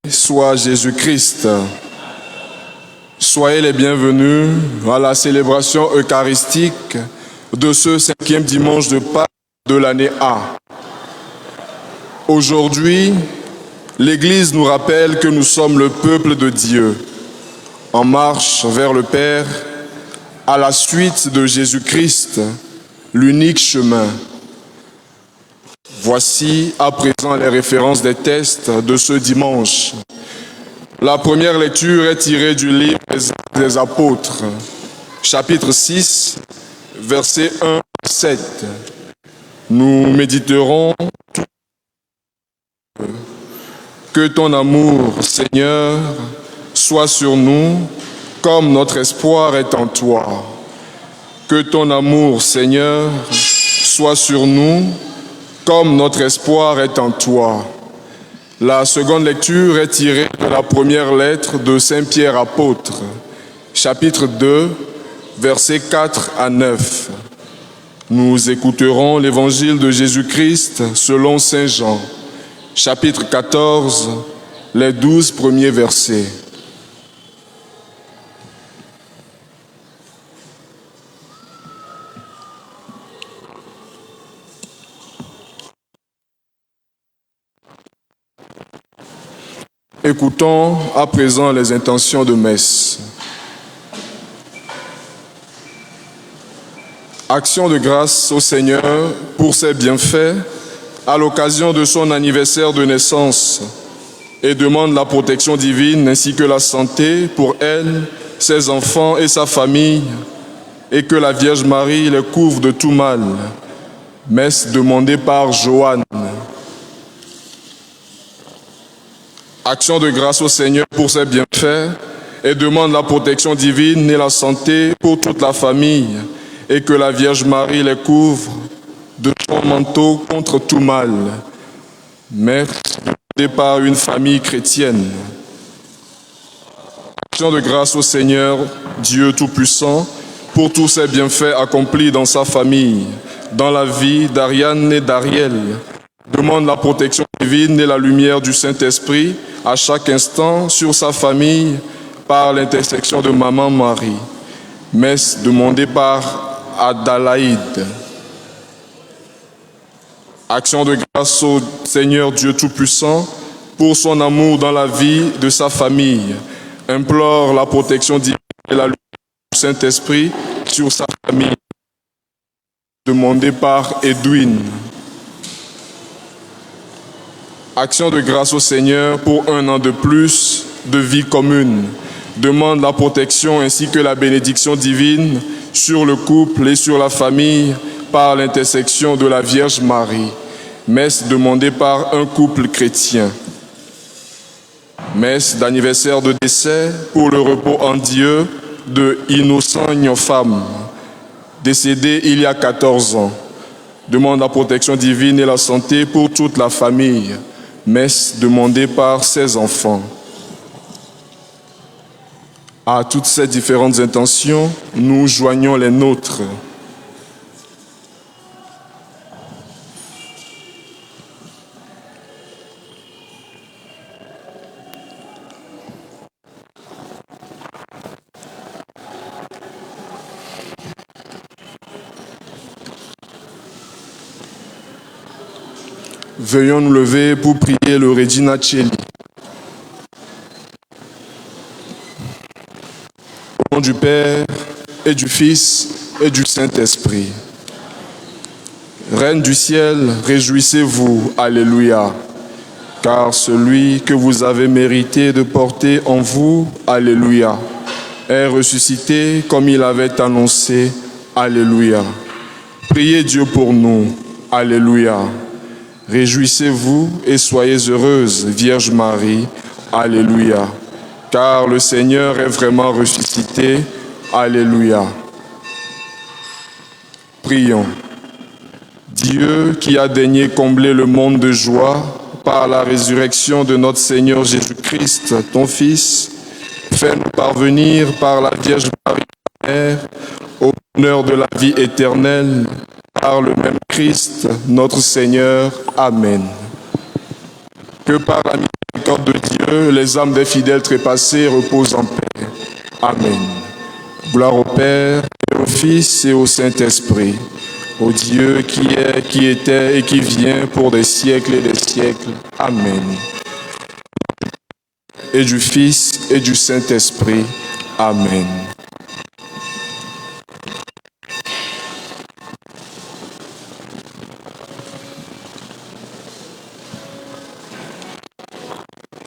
Soit Jésus-Christ. Soyez les bienvenus à la célébration eucharistique de ce 5e dimanche de Pâques de l'année A. Aujourd'hui, l'Église nous rappelle que nous sommes le peuple de Dieu, en marche vers le Père, à la suite de Jésus-Christ, l'unique chemin. Voici à présent les références des textes de ce dimanche. La première lecture est tirée du livre des Apôtres, chapitre 6, versets 1 à 7. Nous méditerons que ton amour, Seigneur, soit sur nous comme notre espoir est en toi. Que ton amour, Seigneur, soit sur nous comme notre espoir est en toi. La seconde lecture est tirée de la première lettre de Saint Pierre apôtre, chapitre 2, versets 4 à 9. Nous écouterons l'évangile de Jésus-Christ selon Saint Jean, chapitre 14, les 12 premiers versets. Écoutons à présent les intentions de messe. Action de grâce au Seigneur pour ses bienfaits à l'occasion de son anniversaire de naissance et demande la protection divine ainsi que la santé pour elle, ses enfants et sa famille et que la Vierge Marie les couvre de tout mal. Messe demandée par Joanne. Action de grâce au Seigneur pour ses bienfaits et demande la protection divine et la santé pour toute la famille et que la Vierge Marie les couvre de son manteau contre tout mal. Messe demandée par une famille chrétienne. Action de grâce au Seigneur, Dieu Tout-Puissant, pour tous ses bienfaits accomplis dans sa famille, dans la vie d'Ariane et d'Ariel. Demande la protection divine et la lumière du Saint-Esprit à chaque instant sur sa famille par l'intercession de Maman Marie. Messe demandée par Adalaïde. Action de grâce au Seigneur Dieu Tout-Puissant pour son amour dans la vie de sa famille. Implore la protection divine et la lumière du Saint-Esprit sur sa famille. Demandée par Edwin. Action de grâce au Seigneur pour 1 an de plus de vie commune. Demande la protection ainsi que la bénédiction divine sur le couple et sur la famille par l'intercession de la Vierge Marie. Messe demandée par un couple chrétien. Messe d'anniversaire de décès pour le repos en Dieu de Innocent Femme, décédé il y a 14 ans. Demande la protection divine et la santé pour toute la famille. Messe demandée par ses enfants. À toutes ces différentes intentions, nous joignons les nôtres. Veuillons nous lever pour prier le Regina Coeli. Au nom du Père et du Fils et du Saint-Esprit. Reine du ciel, réjouissez-vous, alléluia, car celui que vous avez mérité de porter en vous, alléluia, est ressuscité comme il avait annoncé, alléluia. Priez Dieu pour nous, alléluia. Réjouissez-vous et soyez heureuse, Vierge Marie, alléluia, car le Seigneur est vraiment ressuscité, alléluia. Prions. Dieu qui a daigné combler le monde de joie par la résurrection de notre Seigneur Jésus-Christ, ton Fils, fais-nous parvenir par la Vierge Marie, Mère, au bonheur de la vie éternelle, par le même Christ, notre Seigneur. Amen. Que par la miséricorde de Dieu, les âmes des fidèles trépassés reposent en paix. Amen. Gloire au Père, et au Fils et au Saint-Esprit, au Dieu qui est, qui était et qui vient pour des siècles et des siècles. Amen. Et du Fils et du Saint-Esprit. Amen.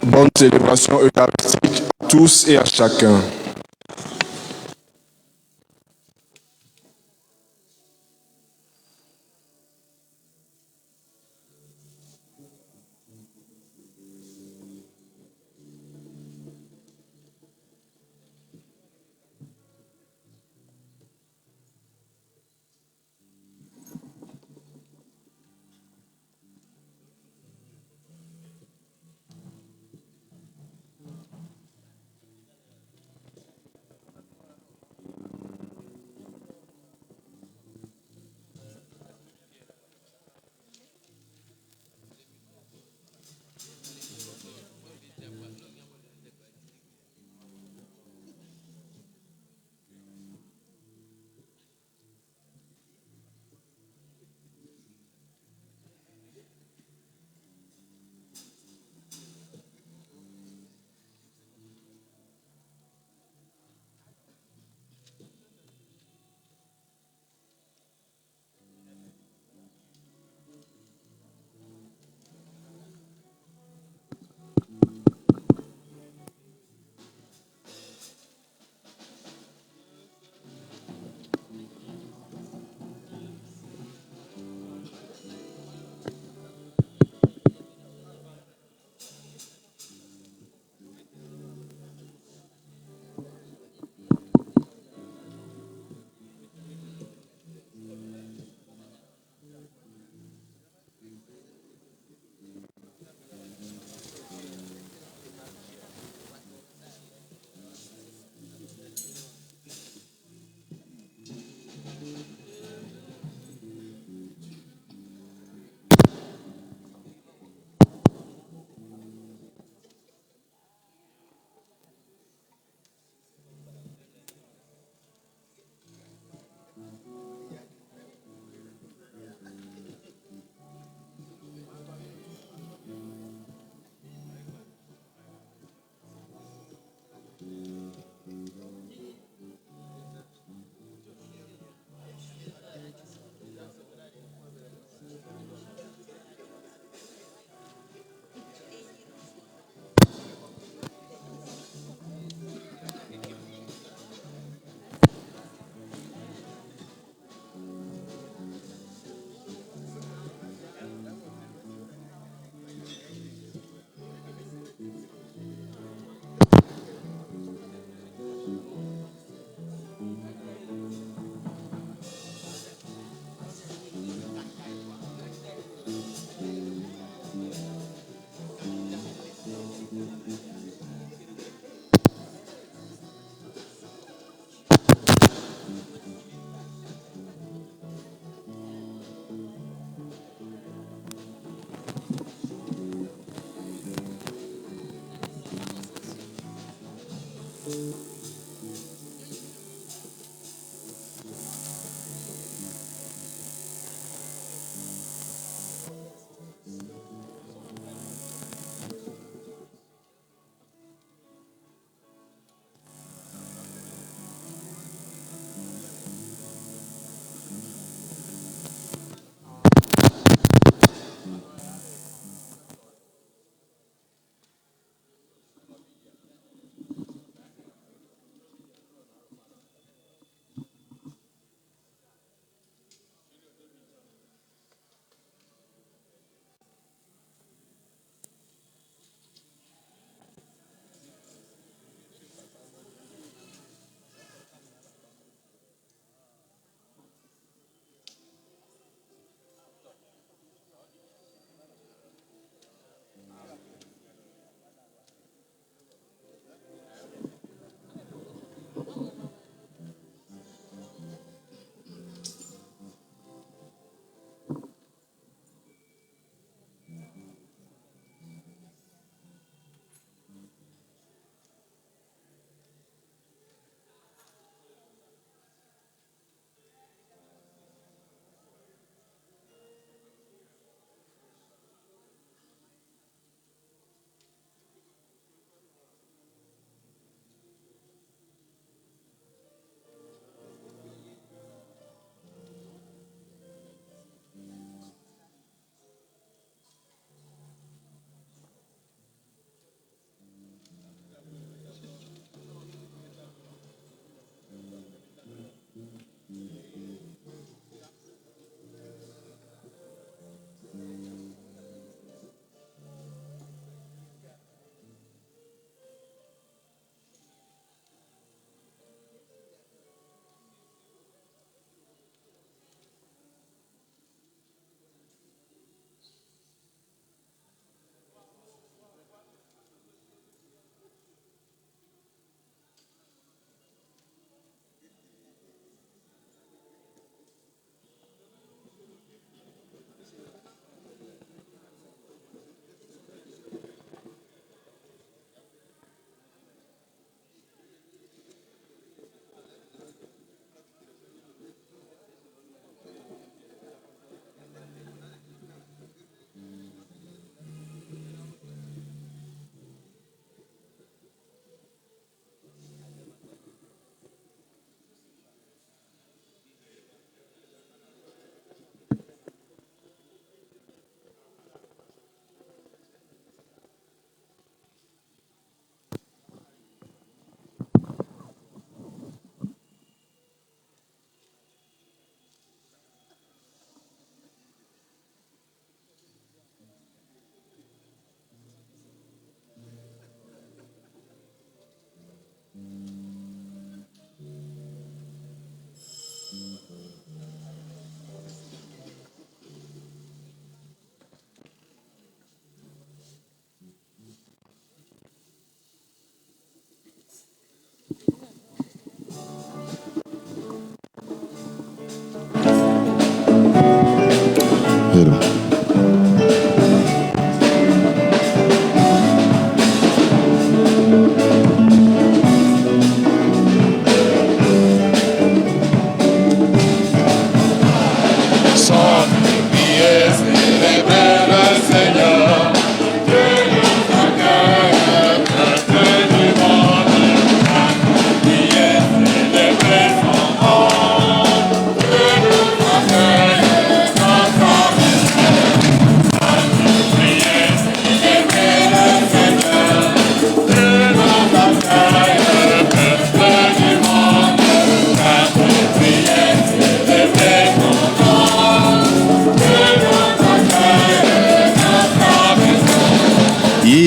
Bonne célébration eucharistique à tous et à chacun.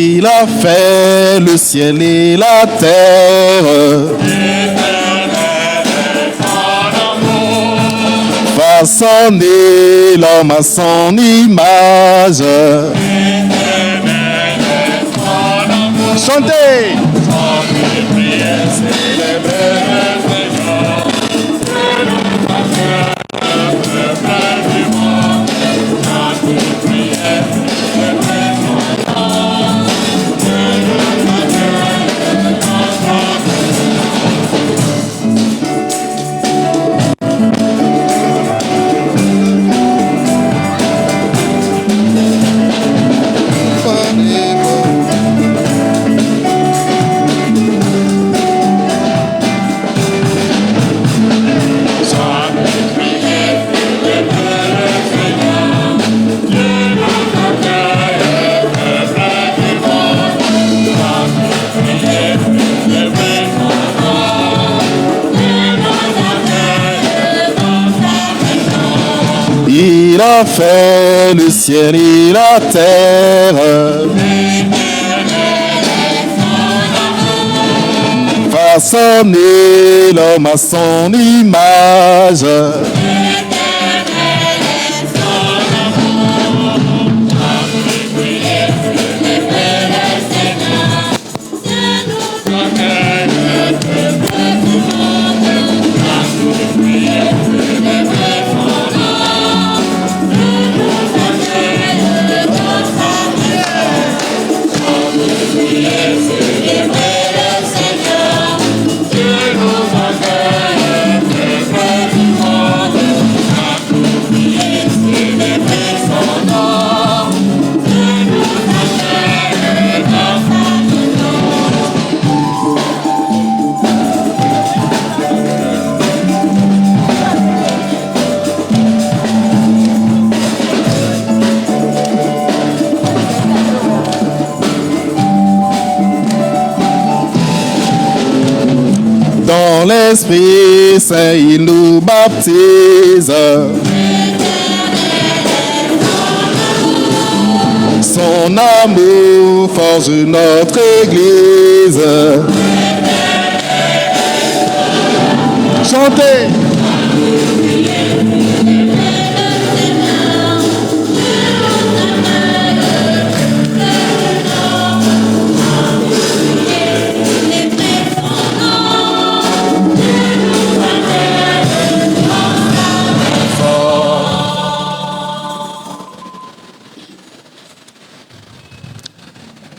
Il a fait le ciel et la terre. Façonné l'homme à son image. Chantez! Il a fait le ciel et la terre. Façonné l'homme à son image. Dans l'Esprit Saint, il nous baptise. Son amour forge notre Église. Chantez!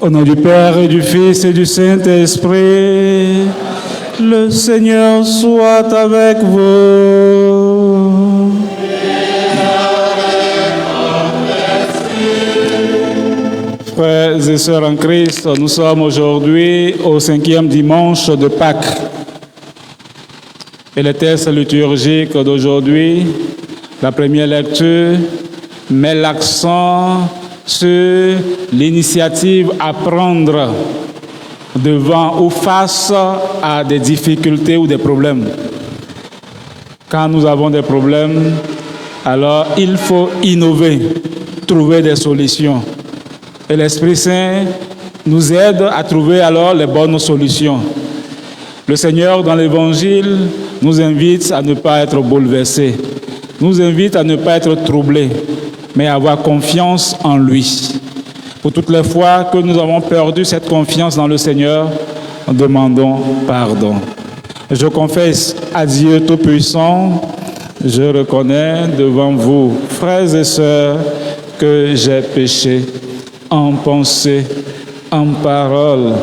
Au nom du Père et du Fils et du Saint-Esprit, le Seigneur soit avec vous. Frères et sœurs en Christ, nous sommes aujourd'hui au 5e dimanche de Pâques. Et le texte liturgique d'aujourd'hui, la première lecture, met l'accent sur l'initiative à prendre devant ou face à des difficultés ou des problèmes. Quand nous avons des problèmes, alors il faut innover, trouver des solutions. Et l'Esprit Saint nous aide à trouver alors les bonnes solutions. Le Seigneur, dans l'Évangile, nous invite à ne pas être bouleversés, nous invite à ne pas être troublés, mais à avoir confiance en lui. Pour toutes les fois que nous avons perdu cette confiance dans le Seigneur, demandons pardon. Je confesse à Dieu Tout-Puissant, je reconnais devant vous, frères et sœurs, que j'ai péché en pensée, en parole,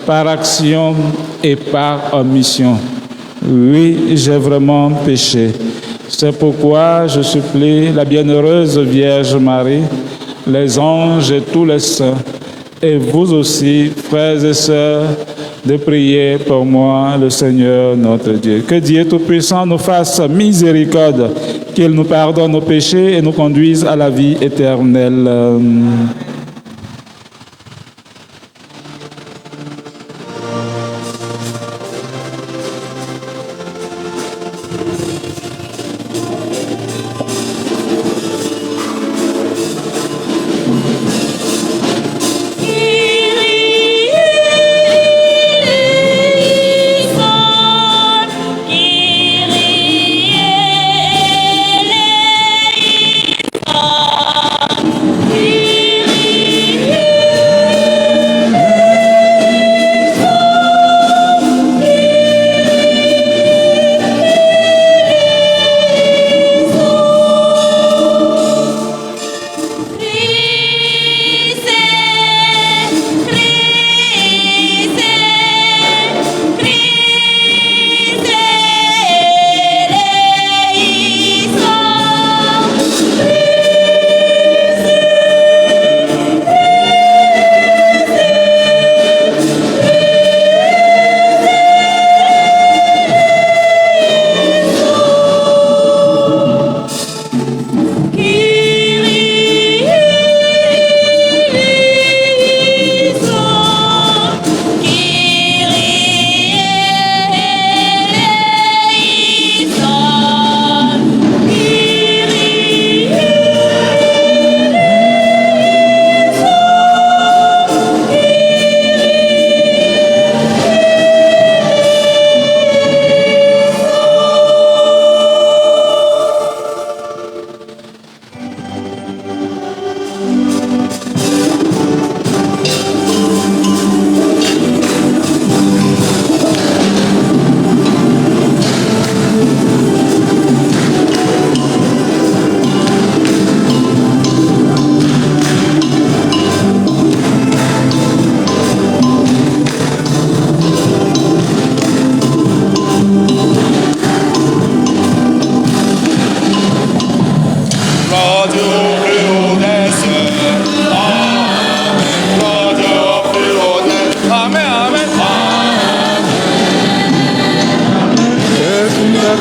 par action et par omission. Oui, j'ai vraiment péché. C'est pourquoi je supplie la bienheureuse Vierge Marie, les anges et tous les saints, et vous aussi, frères et sœurs, de prier pour moi, le Seigneur notre Dieu. Que Dieu Tout-Puissant nous fasse miséricorde, qu'il nous pardonne nos péchés et nous conduise à la vie éternelle. Kyrie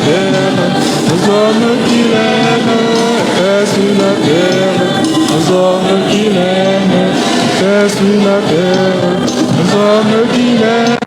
terre, aux hommes qui l'aiment, paix sur la terre, aux hommes qui l'aiment, paix sur la terre, aux hommes qui l'aiment,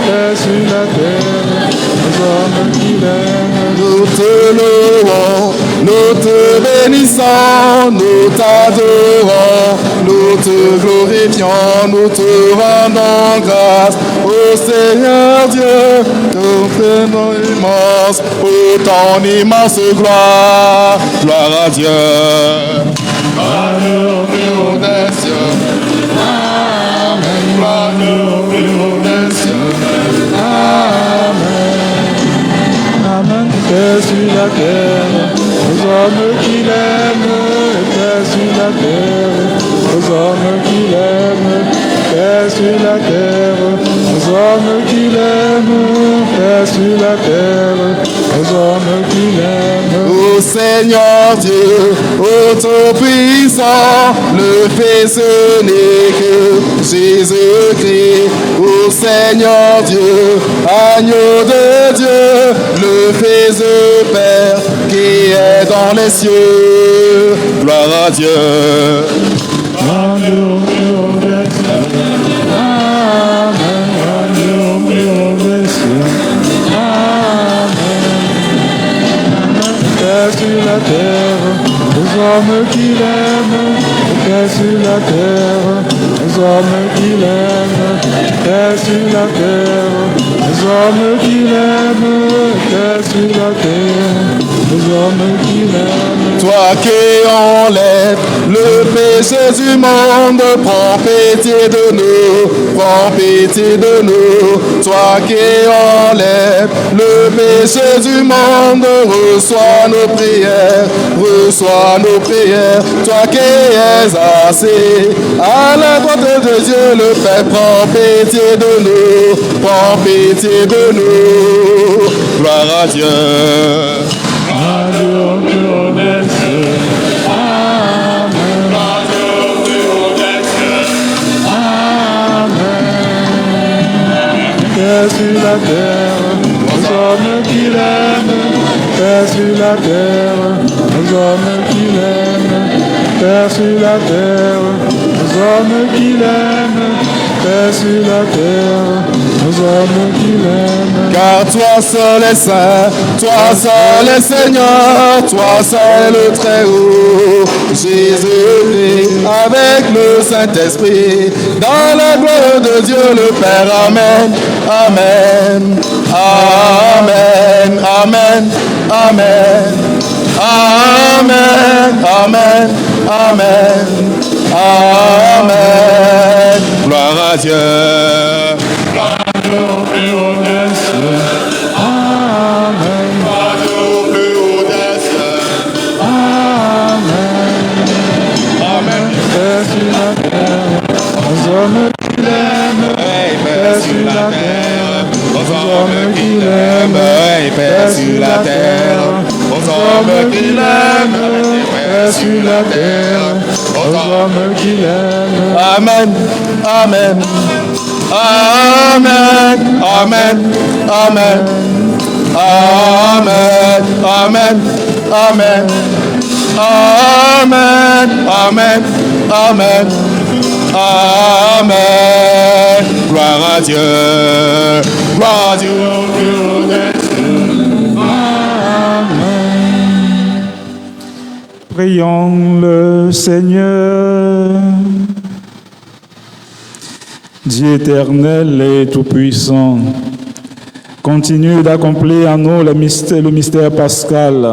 paix sur la terre, aux hommes qui l'aiment. Nous te louons, nous te bénissons, nous t'adorons, nous te glorifions, nous te rendons grâce. Ô Seigneur Dieu, nous prenons immense pour ton immense gloire. Gloire à Dieu. Gloire au des cieux. Amen. Gloire au des cieux. Amen. Amen. Paix sur la terre, aux hommes qui l'aiment, paix sur la terre, aux hommes qui l'aiment, paix sur la terre, aux hommes qui l'aiment, paix sur la terre, aux hommes qui l'aiment. Ô Seigneur Dieu, ô Tout-Puissant, le Fils unique, Jésus-Christ. Ô Seigneur Dieu, agneau de Dieu, le Fils du Père qui est dans les cieux. Gloire à Dieu. Paix sur la terre, aux hommes qui l'aiment, paix sur la terre, aux hommes qui l'aiment, paix sur la terre, aux hommes qui l'aiment, paix sur la terre, aux hommes qui l'aiment. Toi qui enlèves le péché du monde, prends pitié de nous, prends pitié de nous. Toi qui enlèves le péché du monde, reçois nos prières, reçois nos prières. Toi qui es assis à la droite de Dieu le Père, prends pitié de nous, prends pitié de nous. Gloire à Dieu. Paix sur la terre, aux hommes qui l'aiment, paix sur la terre, aux hommes qui l'aiment, paix sur la terre, aux hommes qui l'aiment, paix sur la terre, aux hommes qui l'aiment. Car toi seul est saint, toi seul est Seigneur, toi seul le Très-Haut, Jésus-Christ, avec le Saint-Esprit, dans la gloire de Dieu le Père. Amen, Amen, Amen, Amen, Amen, Amen, Amen, Amen, Amen. Gloire à Dieu. Paix sur la terre, aux hommes qui l'aiment, paix sur la terre, aux hommes qui l'aiment. Amen, Amen, Amen, Amen, Amen, Amen, Amen, Amen, Amen, Amen, Amen, Amen. Gloire à Dieu, gloire à Dieu. Prions le Seigneur. Dieu éternel et tout-puissant, continue d'accomplir en nous le mystère pascal.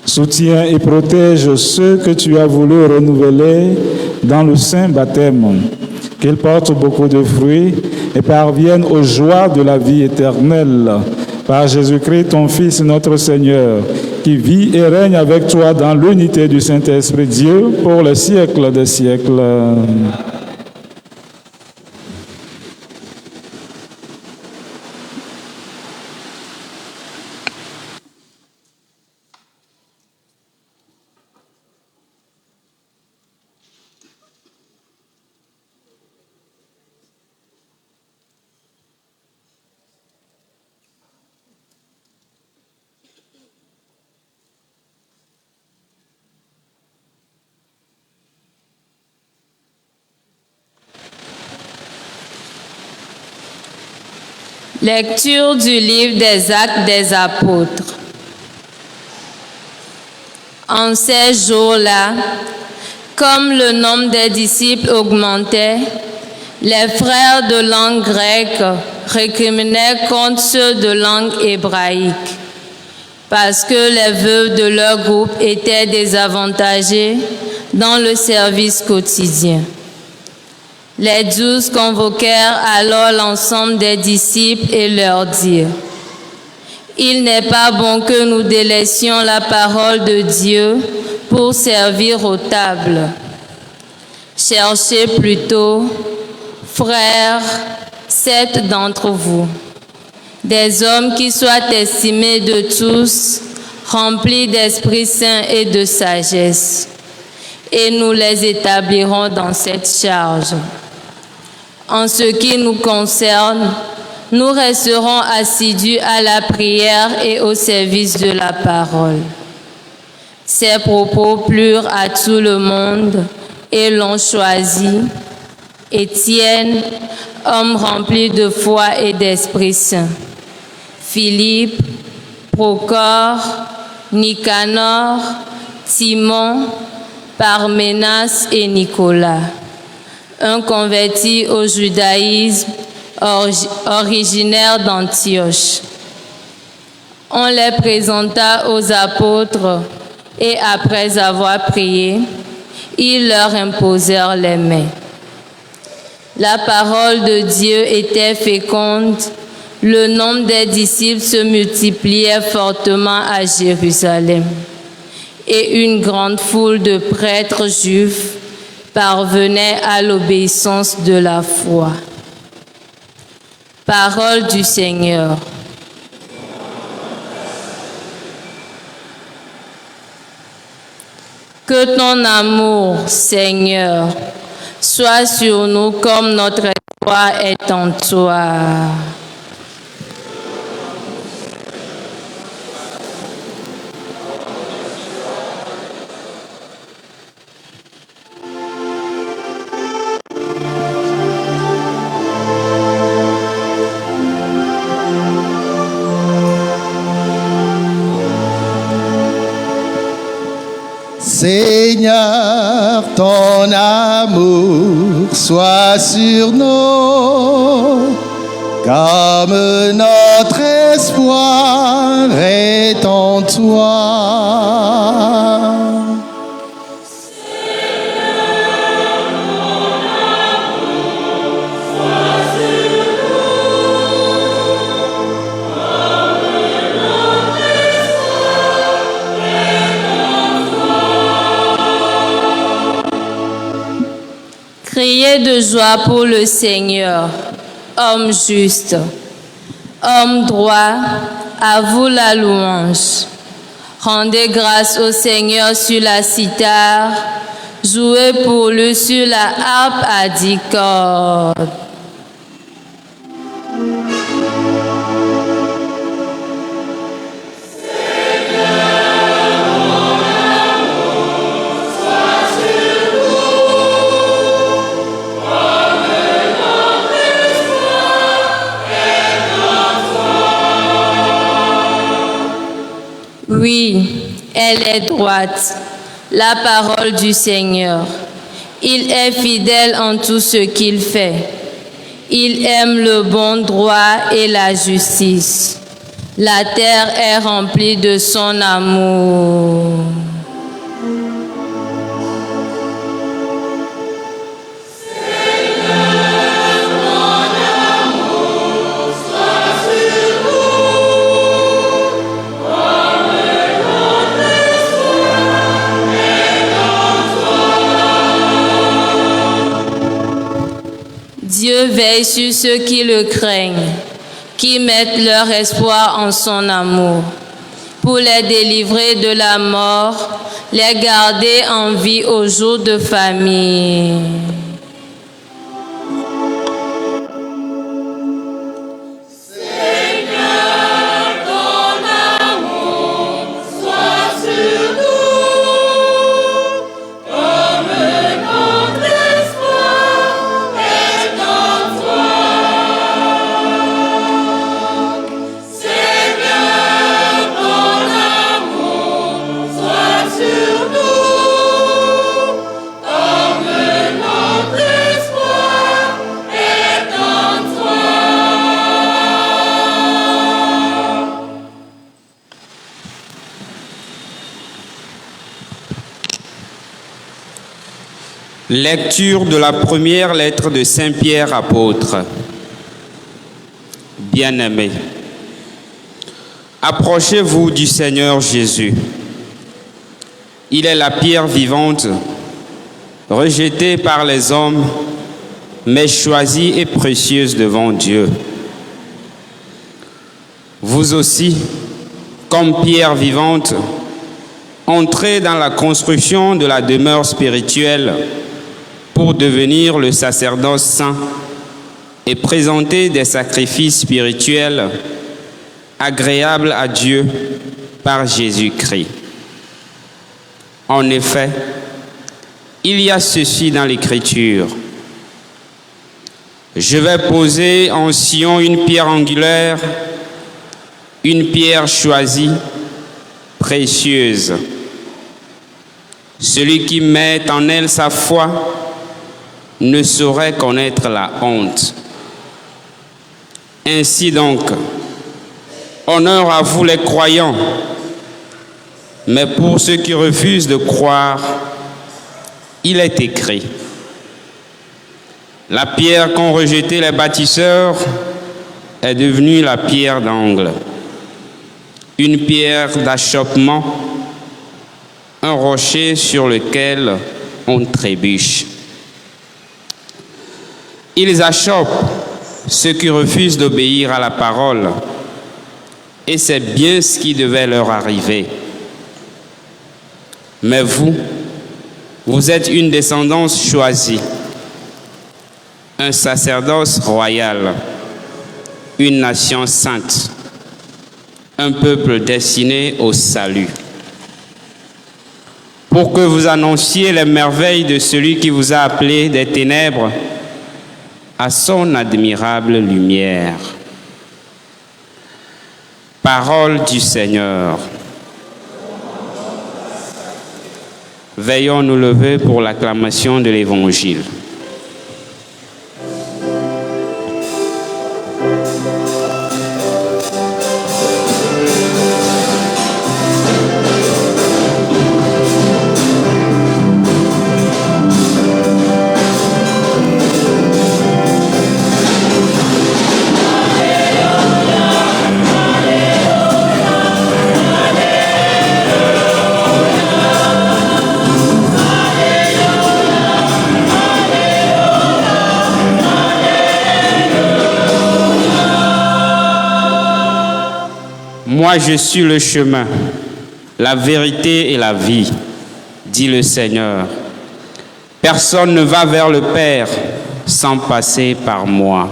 Soutiens et protège ceux que tu as voulu renouveler dans le saint baptême, qu'ils portent beaucoup de fruits et parviennent aux joies de la vie éternelle. Par Jésus-Christ, ton Fils, notre Seigneur, qui vit et règne avec toi dans l'unité du Saint-Esprit, Dieu, pour le siècle des siècles. Lecture du livre des Actes des Apôtres. En ces jours-là, comme le nombre des disciples augmentait, les frères de langue grecque récriminaient contre ceux de langue hébraïque, parce que les veuves de leur groupe étaient désavantagées dans le service quotidien. Les 12 convoquèrent alors l'ensemble des disciples et leur dirent: il n'est pas bon que nous délaissions la parole de Dieu pour servir aux tables. Cherchez plutôt, frères, 7 d'entre vous, des hommes qui soient estimés de tous, remplis d'Esprit Saint et de sagesse, et nous les établirons dans cette charge. En ce qui nous concerne, nous resterons assidus à la prière et au service de la parole. Ces propos plurent à tout le monde et l'ont choisi. Étienne, homme rempli de foi et d'Esprit Saint. Philippe, Procore, Nicanor, Timon, Parménas et Nicolas. Un converti au judaïsme, originaire d'Antioche. On les présenta aux apôtres et après avoir prié, ils leur imposèrent les mains. La parole de Dieu était féconde, le nombre des disciples se multipliait fortement à Jérusalem et une grande foule de prêtres juifs parvenait à l'obéissance de la foi. Parole du Seigneur. Que ton amour, Seigneur, soit sur nous comme notre espoir est en toi. Seigneur, ton amour soit sur nous, comme notre espoir est en toi. Criez de joie pour le Seigneur, homme juste, homme droit, à vous la louange. Rendez grâce au Seigneur sur la cithare, jouez pour lui sur la harpe à 10 cordes. Oui, elle est droite, la parole du Seigneur. Il est fidèle en tout ce qu'il fait. Il aime le bon droit et la justice. La terre est remplie de son amour. Dieu veille sur ceux qui le craignent, qui mettent leur espoir en son amour, pour les délivrer de la mort, les garder en vie au jour de famille. Lecture de la première lettre de Saint Pierre apôtre. Bien-aimés, approchez-vous du Seigneur Jésus. Il est la pierre vivante, rejetée par les hommes, mais choisie et précieuse devant Dieu. Vous aussi, comme pierre vivante, entrez dans la construction de la demeure spirituelle pour devenir le sacerdoce saint et présenter des sacrifices spirituels agréables à Dieu par Jésus-Christ. En effet, il y a ceci dans l'Écriture. Je vais poser en Sion une pierre angulaire, une pierre choisie, précieuse. Celui qui met en elle sa foi ne saurait connaître la honte. Ainsi donc, honneur à vous les croyants, mais pour ceux qui refusent de croire, il est écrit: la pierre qu'ont rejetée les bâtisseurs est devenue la pierre d'angle, une pierre d'achoppement, un rocher sur lequel on trébuche. Ils achoppent ceux qui refusent d'obéir à la parole, et c'est bien ce qui devait leur arriver. Mais vous êtes une descendance choisie, un sacerdoce royal, une nation sainte, un peuple destiné au salut, pour que vous annonciez les merveilles de celui qui vous a appelé des ténèbres à son admirable lumière. Parole du Seigneur. Veillons nous lever pour l'acclamation de l'Évangile. Moi, je suis le chemin, la vérité et la vie, dit le Seigneur. Personne ne va vers le Père sans passer par moi.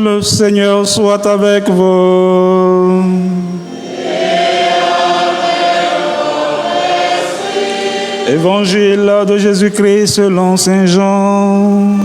Le Seigneur soit avec vous. Évangile de Jésus-Christ selon Saint Jean.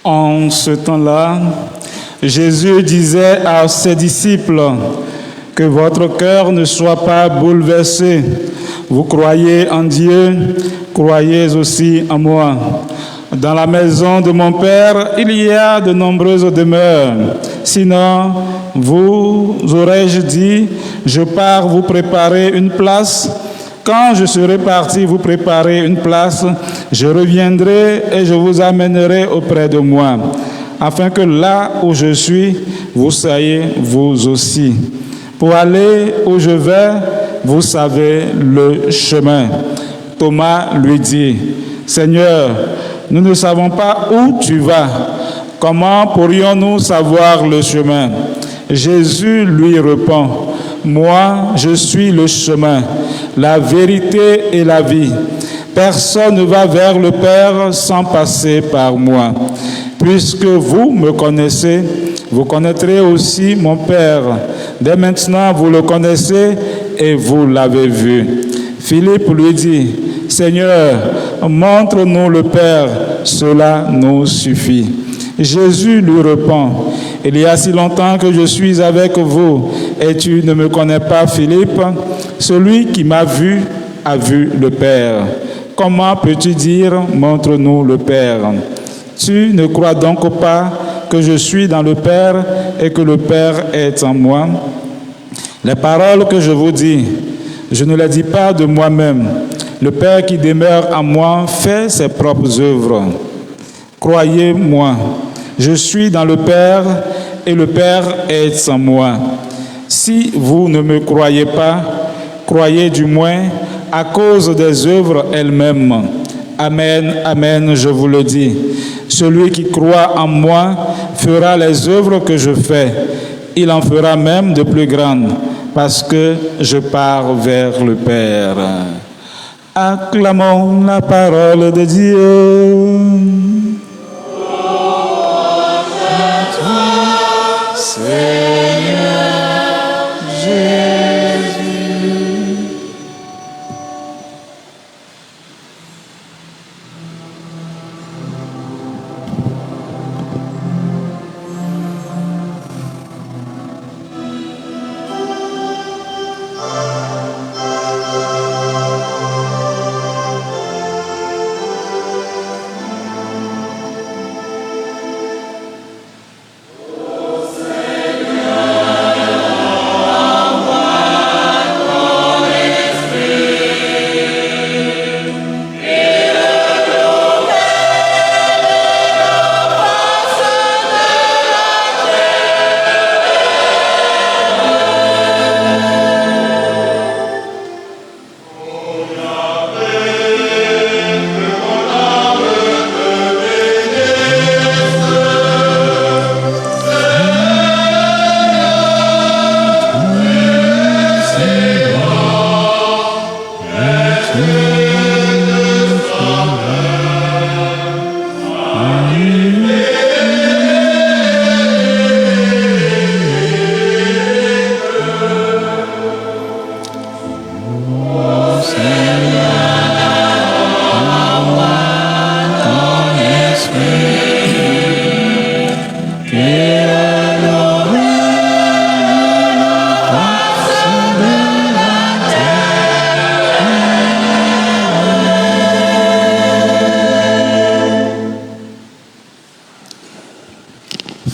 En ce temps-là, Jésus disait à ses disciples: que votre cœur ne soit pas bouleversé. Vous croyez en Dieu, croyez aussi en moi. Dans la maison de mon Père, il y a de nombreuses demeures. Sinon, vous aurais-je dit, je pars vous préparer une place. Quand je serai parti vous préparer une place, je reviendrai et je vous amènerai auprès de moi, afin que là où je suis, vous soyez vous aussi. Pour aller où je vais, vous savez le chemin. Thomas lui dit, « Seigneur, nous ne savons pas où tu vas. Comment pourrions-nous savoir le chemin ?» Jésus lui répond, « Moi, je suis le chemin, la vérité et la vie. Personne ne va vers le Père sans passer par moi. Puisque vous me connaissez, vous connaîtrez aussi mon Père. Dès maintenant, vous le connaissez et vous l'avez vu. » Philippe lui dit, « Seigneur, montre-nous le Père, cela nous suffit. » Jésus lui répond, « Il y a si longtemps que je suis avec vous et tu ne me connais pas, Philippe. Celui qui m'a vu a vu le Père. Comment peux-tu dire, montre-nous le Père? Tu ne crois donc pas que je suis dans le Père et que le Père est en moi? Les paroles que je vous dis, je ne les dis pas de moi-même. Le Père qui demeure en moi fait ses propres œuvres. Croyez-moi, je suis dans le Père et le Père est en moi. Si vous ne me croyez pas, croyez du moins à cause des œuvres elles-mêmes. Amen, amen, je vous le dis. Celui qui croit en moi fera les œuvres que je fais. Il en fera même de plus grandes, parce que je pars vers le Père. Acclamons la parole de Dieu. Seigneur Jésus.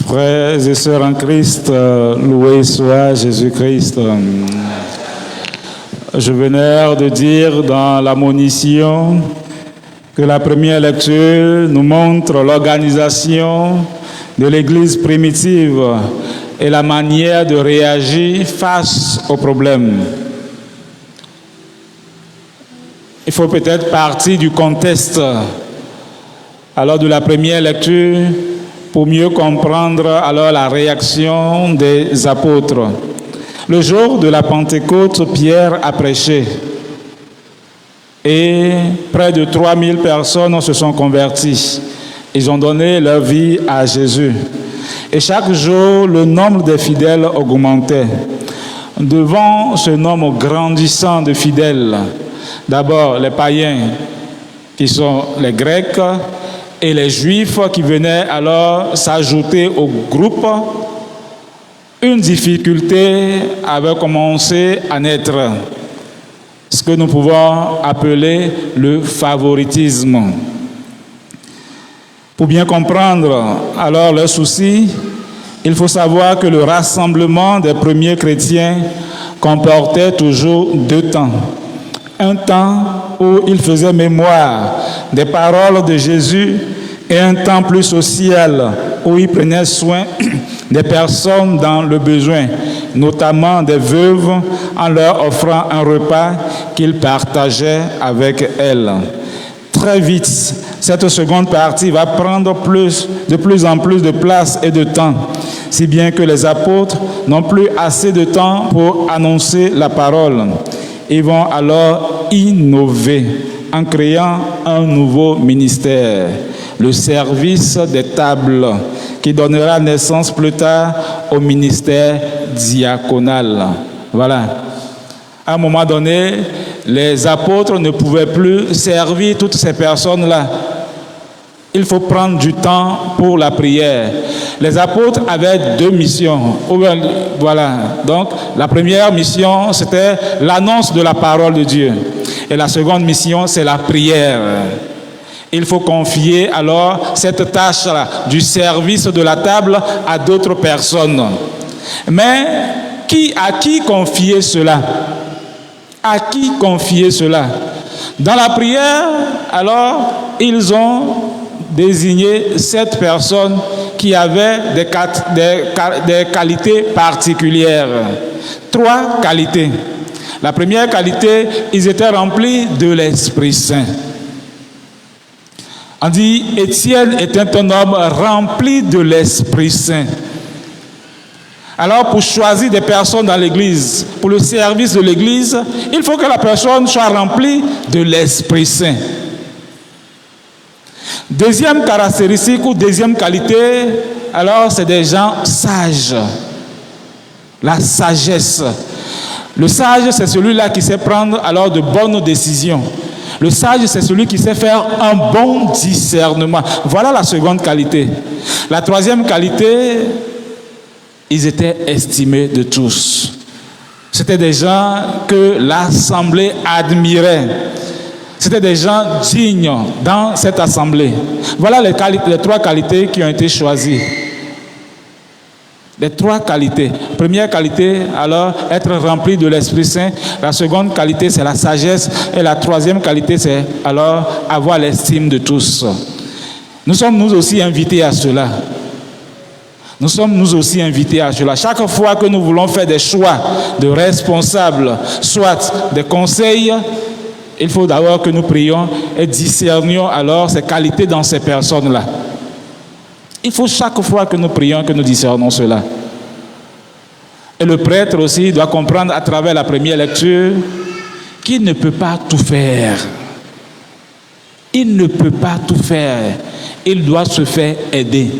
Frères et sœurs en Christ, loué soit Jésus-Christ. Je venais de dire dans la monition que la première lecture nous montre l'organisation de l'Église primitive et la manière de réagir face aux problèmes. Il faut peut-être partir du contexte alors de la première lecture pour mieux comprendre alors la réaction des apôtres. Le jour de la Pentecôte, Pierre a prêché et près de 3000 personnes se sont converties. Ils ont donné leur vie à Jésus. Et chaque jour, le nombre des fidèles augmentait. Devant ce nombre grandissant de fidèles, d'abord les païens, qui sont les Grecs, et les Juifs qui venaient alors s'ajouter au groupe, une difficulté avait commencé à naître, ce que nous pouvons appeler le favoritisme. Pour bien comprendre alors le souci, il faut savoir que le rassemblement des premiers chrétiens comportait toujours deux temps. Un temps où ils faisaient mémoire des paroles de Jésus et un temple social où il prenait soin des personnes dans le besoin, notamment des veuves, en leur offrant un repas qu'il partageait avec elles. Très vite, cette seconde partie va prendre de plus en plus de place et de temps, si bien que les apôtres n'ont plus assez de temps pour annoncer la parole. Ils vont alors innover en créant un nouveau ministère, le service des tables, qui donnera naissance plus tard au ministère diaconal. Voilà. À un moment donné, les apôtres ne pouvaient plus servir toutes ces personnes-là. Il faut prendre du temps pour la prière. Les apôtres avaient deux missions. Voilà. Donc, la première mission, c'était l'annonce de la parole de Dieu. Et la seconde mission, c'est la prière. Il faut confier alors cette tâche-là du service de la table à d'autres personnes. Mais à qui confier cela? À qui confier cela? Dans la prière, alors, ils ont désigné 7 personnes qui avaient des qualités particulières. 3 qualités. La première qualité, ils étaient remplis de l'Esprit Saint. On dit, Étienne était un homme rempli de l'Esprit Saint. Alors, pour choisir des personnes dans l'Église, pour le service de l'Église, il faut que la personne soit remplie de l'Esprit Saint. Deuxième caractéristique ou deuxième qualité, alors c'est des gens sages. La sagesse. Le sage, c'est celui-là qui sait prendre alors de bonnes décisions. Le sage, c'est celui qui sait faire un bon discernement. Voilà la seconde qualité. La troisième qualité, ils étaient estimés de tous. C'était des gens que l'assemblée admirait. C'était des gens dignes dans cette assemblée. Voilà les 3 qualités qui ont été choisies. Les 3 qualités. Première qualité, alors, être rempli de l'Esprit Saint. La seconde qualité, c'est la sagesse. Et la troisième qualité, c'est alors avoir l'estime de tous. Nous sommes nous aussi invités à cela. Nous sommes nous aussi invités à cela. Chaque fois que nous voulons faire des choix de responsables, soit des conseils, il faut d'abord que nous prions et discernions alors ces qualités dans ces personnes-là. Il faut chaque fois que nous prions que nous discernons cela. Et le prêtre aussi doit comprendre à travers la première lecture qu'il ne peut pas tout faire. Il ne peut pas tout faire. Il doit se faire aider.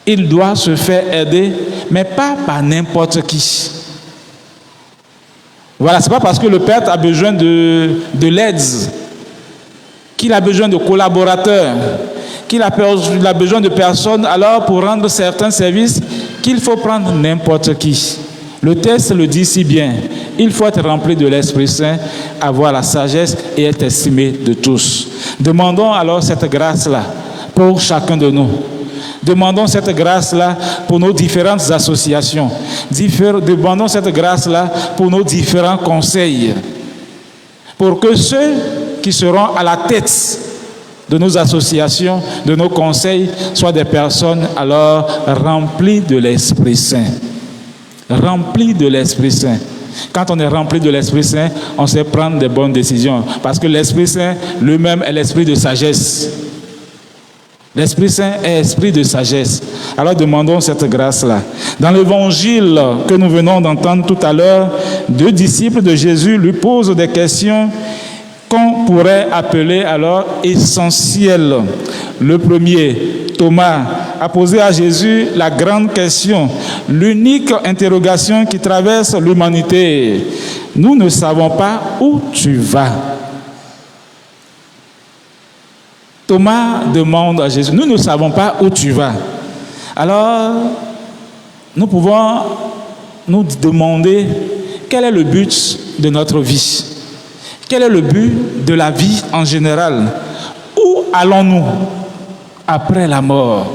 Il doit se faire aider, mais pas par n'importe qui. Voilà, c'est pas parce que le prêtre a besoin de l'aide, qu'il a besoin de collaborateurs, qu'il a besoin de personnes alors pour rendre certains services, qu'il faut prendre n'importe qui. Le texte le dit si bien. Il faut être rempli de l'Esprit Saint, avoir la sagesse et être estimé de tous. Demandons alors cette grâce-là pour chacun de nous. Demandons cette grâce-là pour nos différentes associations. Demandons cette grâce-là pour nos différents conseils. Pour que ceux qui seront à la tête de nos associations, de nos conseils, soient des personnes alors remplies de l'Esprit Saint. Remplies de l'Esprit Saint. Quand on est rempli de l'Esprit Saint, on sait prendre des bonnes décisions. Parce que l'Esprit Saint lui-même est l'esprit de sagesse. L'Esprit Saint est esprit de sagesse. Alors demandons cette grâce-là. Dans l'évangile que nous venons d'entendre tout à l'heure, 2 disciples de Jésus lui posent des questions qu'on pourrait appeler alors essentielles. Le premier, Thomas, a posé à Jésus la grande question, l'unique interrogation qui traverse l'humanité. Nous ne savons pas où tu vas. Thomas demande à Jésus, nous ne savons pas où tu vas. Alors, nous pouvons nous demander quel est le but de notre vie. Quel est le but de la vie en général? Où allons-nous après la mort?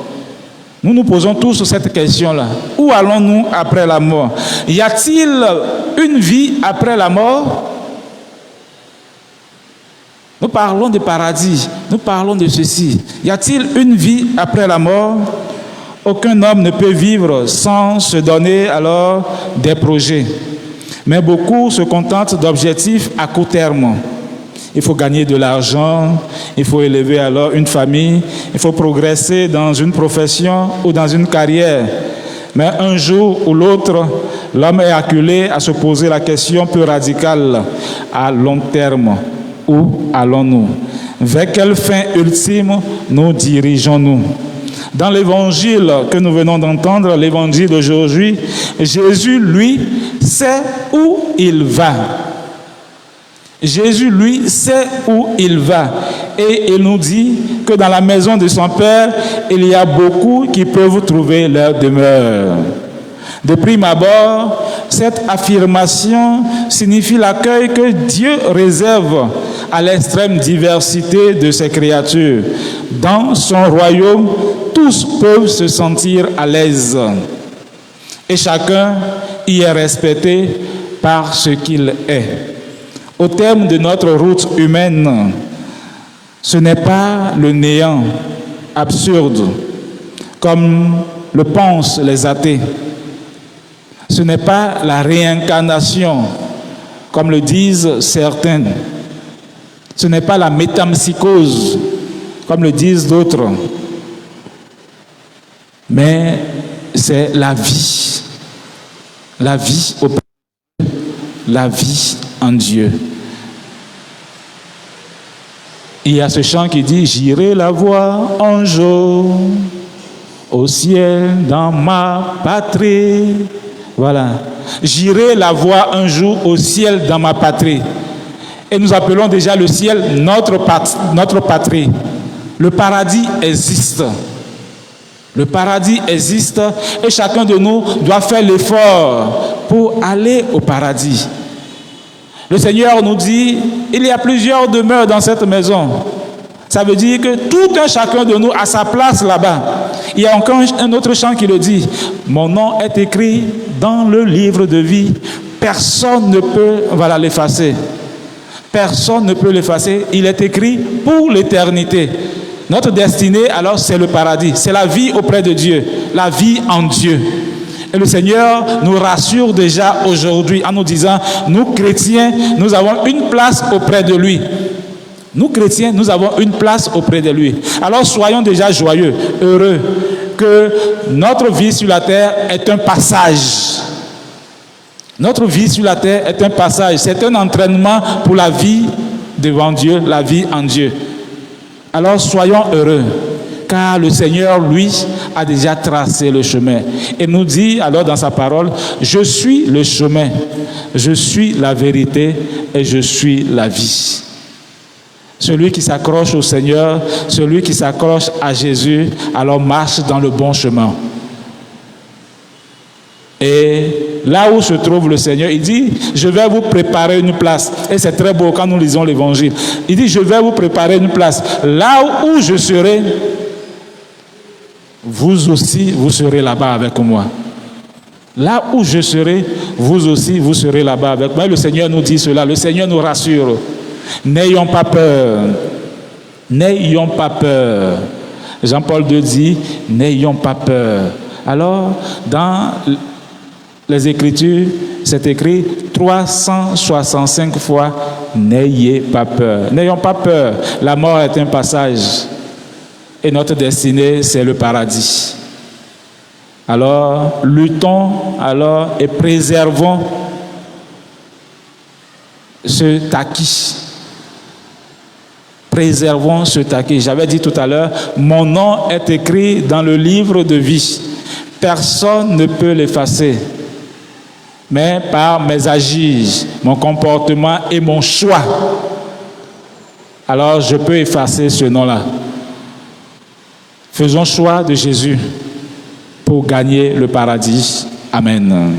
Nous nous posons tous cette question-là. Où allons-nous après la mort? Y a-t-il une vie après la mort? Nous parlons de paradis, nous parlons de ceci. Y a-t-il une vie après la mort? Aucun homme ne peut vivre sans se donner alors des projets. Mais beaucoup se contentent d'objectifs à court terme. Il faut gagner de l'argent, il faut élever alors une famille, il faut progresser dans une profession ou dans une carrière. Mais un jour ou l'autre, l'homme est acculé à se poser la question plus radicale: à long terme, où allons-nous? Vers quelle fin ultime nous dirigeons-nous? Dans l'évangile que nous venons d'entendre, l'évangile d'aujourd'hui, Jésus, lui, sait où il va. Jésus, lui, sait où il va. Et il nous dit que dans la maison de son Père, il y a beaucoup qui peuvent trouver leur demeure. De prime abord, cette affirmation signifie l'accueil que Dieu réserve à l'extrême diversité de ses créatures. Dans son royaume, tous peuvent se sentir à l'aise. Et chacun y est respecté par ce qu'il est. Au terme de notre route humaine, ce n'est pas le néant absurde, comme le pensent les athées. Ce n'est pas la réincarnation, comme le disent certains. Ce n'est pas la métempsychose, comme le disent d'autres. Mais c'est la vie. La vie au Père, la vie en Dieu. Il y a ce chant qui dit: j'irai la voir un jour au ciel dans ma patrie. Voilà. J'irai la voir un jour au ciel dans ma patrie. Et nous appelons déjà le ciel notre patrie. Le paradis existe. Le paradis existe et chacun de nous doit faire l'effort pour aller au paradis. Le Seigneur nous dit: il y a plusieurs demeures dans cette maison. Ça veut dire que tout un chacun de nous a sa place là-bas. Il y a encore un autre chant qui le dit: mon nom est écrit dans le livre de vie. Personne ne peut l'effacer. Personne ne peut l'effacer. Il est écrit pour l'éternité. Notre destinée, alors, c'est le paradis. C'est la vie auprès de Dieu. La vie en Dieu. Et le Seigneur nous rassure déjà aujourd'hui en nous disant: nous chrétiens, nous avons une place auprès de lui. Nous chrétiens, nous avons une place auprès de lui. Alors soyons déjà joyeux, heureux, que notre vie sur la terre est un passage. Notre vie sur la terre est un passage. C'est un entraînement pour la vie devant Dieu, la vie en Dieu. Alors soyons heureux, car le Seigneur, lui, a déjà tracé le chemin. Et nous dit alors dans sa parole: je suis le chemin, je suis la vérité et je suis la vie. Celui qui s'accroche au Seigneur, celui qui s'accroche à Jésus, alors marche dans le bon chemin. Et là où se trouve le Seigneur, il dit: je vais vous préparer une place. Et c'est très beau quand nous lisons l'évangile. Il dit: je vais vous préparer une place. Là où je serai, vous aussi, vous serez là-bas avec moi. Là où je serai, vous aussi, vous serez là-bas avec moi. Le Seigneur nous dit cela, le Seigneur nous rassure. N'ayons pas peur. N'ayons pas peur. Jean-Paul II dit: n'ayons pas peur. Alors, dans les Écritures, c'est écrit 365 fois: n'ayez pas peur. N'ayons pas peur. La mort est un passage. Et notre destinée, c'est le paradis. Alors, luttons et préservons ce acquis. Préservons ce acquis. J'avais dit tout à l'heure, mon nom est écrit dans le livre de vie. Personne ne peut l'effacer. Mais par mes agirs, mon comportement et mon choix, alors je peux effacer ce nom-là. Faisons choix de Jésus pour gagner le paradis. Amen.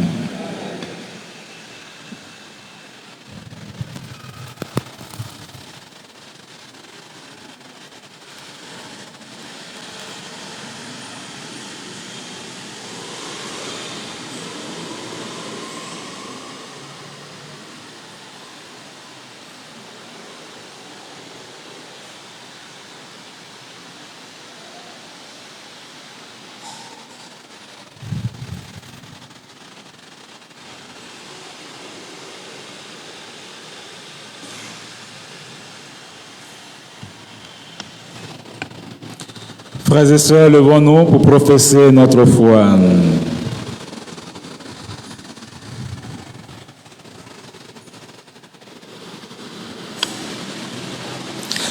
Frères et sœurs, levons-nous pour professer notre foi.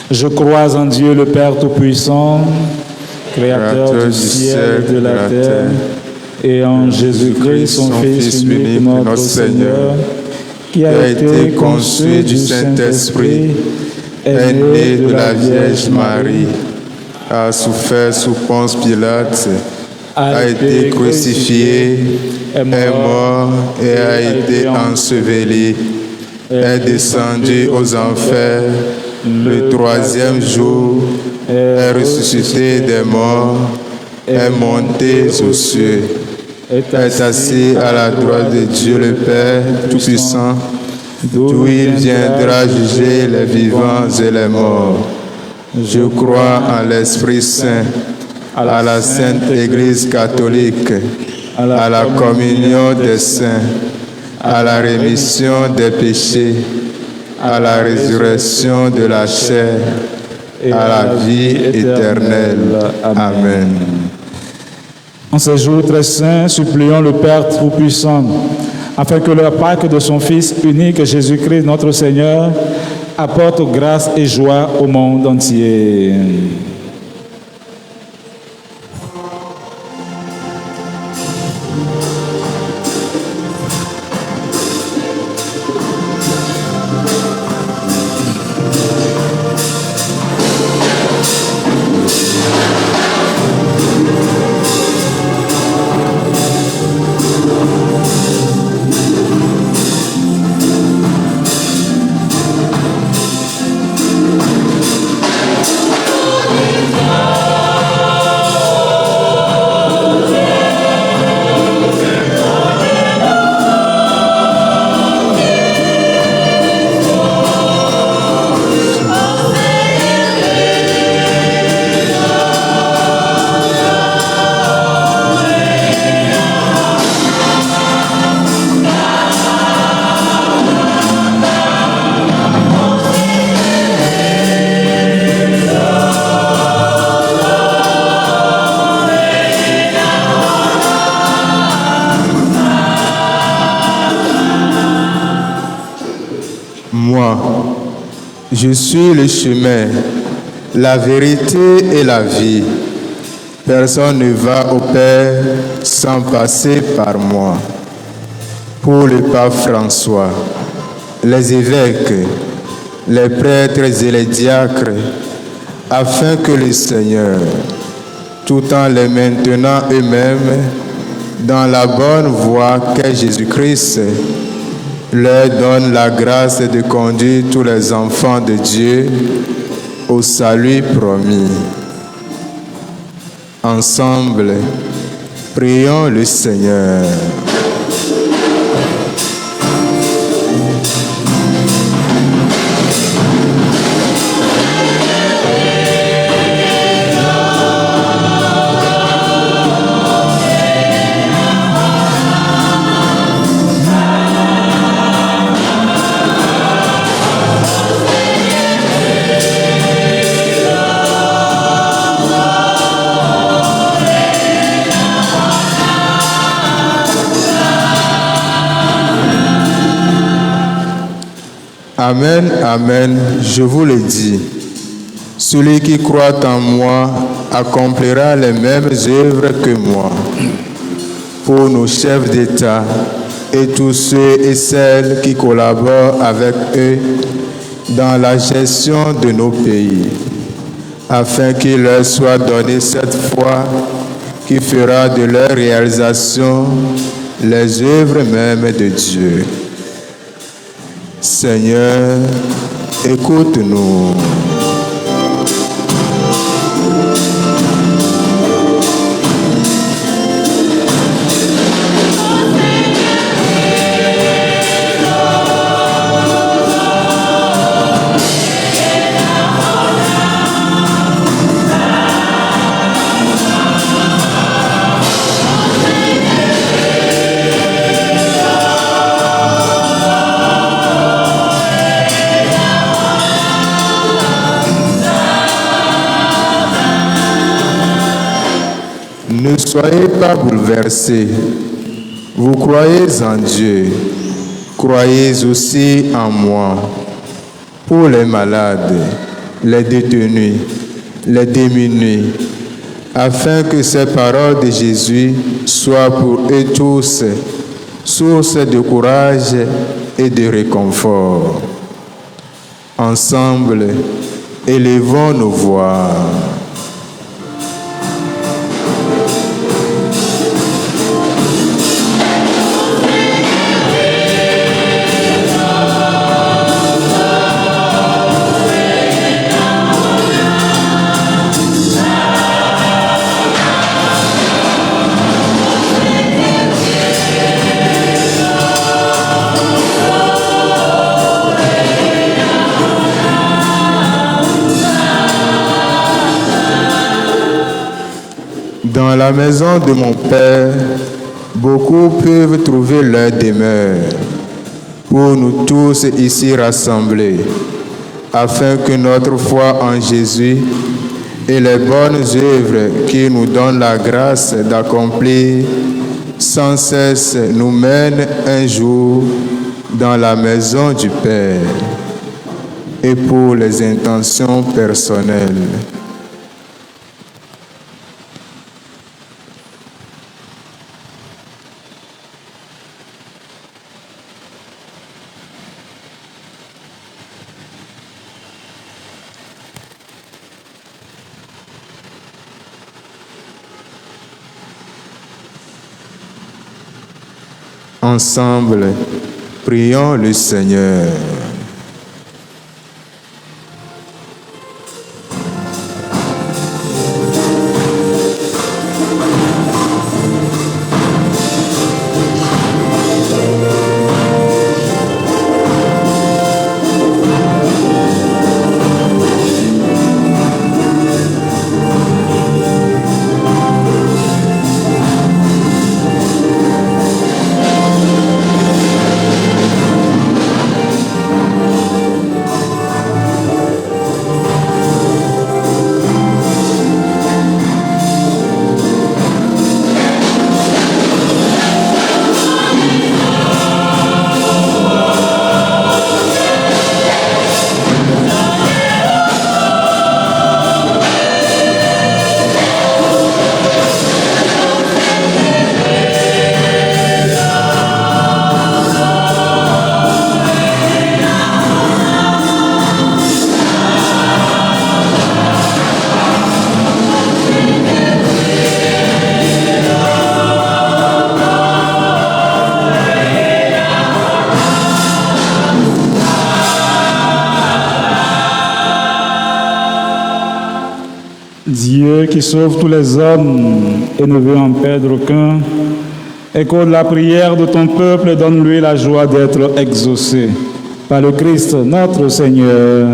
Je crois en Dieu le Père Tout-Puissant, Créateur du ciel et de la terre, et en Jésus-Christ, son Fils unique, notre Seigneur, qui a été conçu du Saint-Esprit, est né de la Vierge Marie, a souffert sous Ponce Pilate, a été crucifié, est mort et a été enseveli, est descendu aux enfers, le troisième jour est ressuscité des morts, est monté aux cieux, est assis à la droite de Dieu le Père Tout-Puissant, d'où il viendra juger les vivants et les morts. Je crois en l'Esprit Saint, à la Sainte Église catholique, à la communion des saints, à la rémission des péchés, à la résurrection de la chair, à la vie éternelle. Amen. En ces jours très saints, supplions le Père Tout-Puissant, afin que la Pâque de son Fils unique, Jésus-Christ, notre Seigneur, apporte grâce et joie au monde entier. Je suis le chemin, la vérité et la vie. Personne ne va au Père sans passer par moi. Pour le pape François, les évêques, les prêtres et les diacres, afin que le Seigneur, tout en les maintenant eux-mêmes dans la bonne voie qu'est Jésus-Christ, leur donne la grâce de conduire tous les enfants de Dieu au salut promis. Ensemble, prions le Seigneur. Amen, amen, je vous le dis. Celui qui croit en moi accomplira les mêmes œuvres que moi. Pour nos chefs d'État et tous ceux et celles qui collaborent avec eux dans la gestion de nos pays, afin qu'il leur soit donné cette foi qui fera de leur réalisation les œuvres mêmes de Dieu. Seigneur, écoute-nous. Ne soyez pas bouleversés. Vous croyez en Dieu, croyez aussi en moi. Pour les malades, les détenus, les démunis, afin que ces paroles de Jésus soient pour eux tous source de courage et de réconfort. Ensemble, élevons nos voix. Dans la maison de mon Père, beaucoup peuvent trouver leur demeure. Pour nous tous ici rassemblés, afin que notre foi en Jésus et les bonnes œuvres qui nous donnent la grâce d'accomplir sans cesse nous mènent un jour dans la maison du Père. Et pour les intentions personnelles, ensemble, prions le Seigneur. Dieu qui sauve tous les hommes et ne veut en perdre aucun, écoute la prière de ton peuple et donne-lui la joie d'être exaucé. Par le Christ notre Seigneur.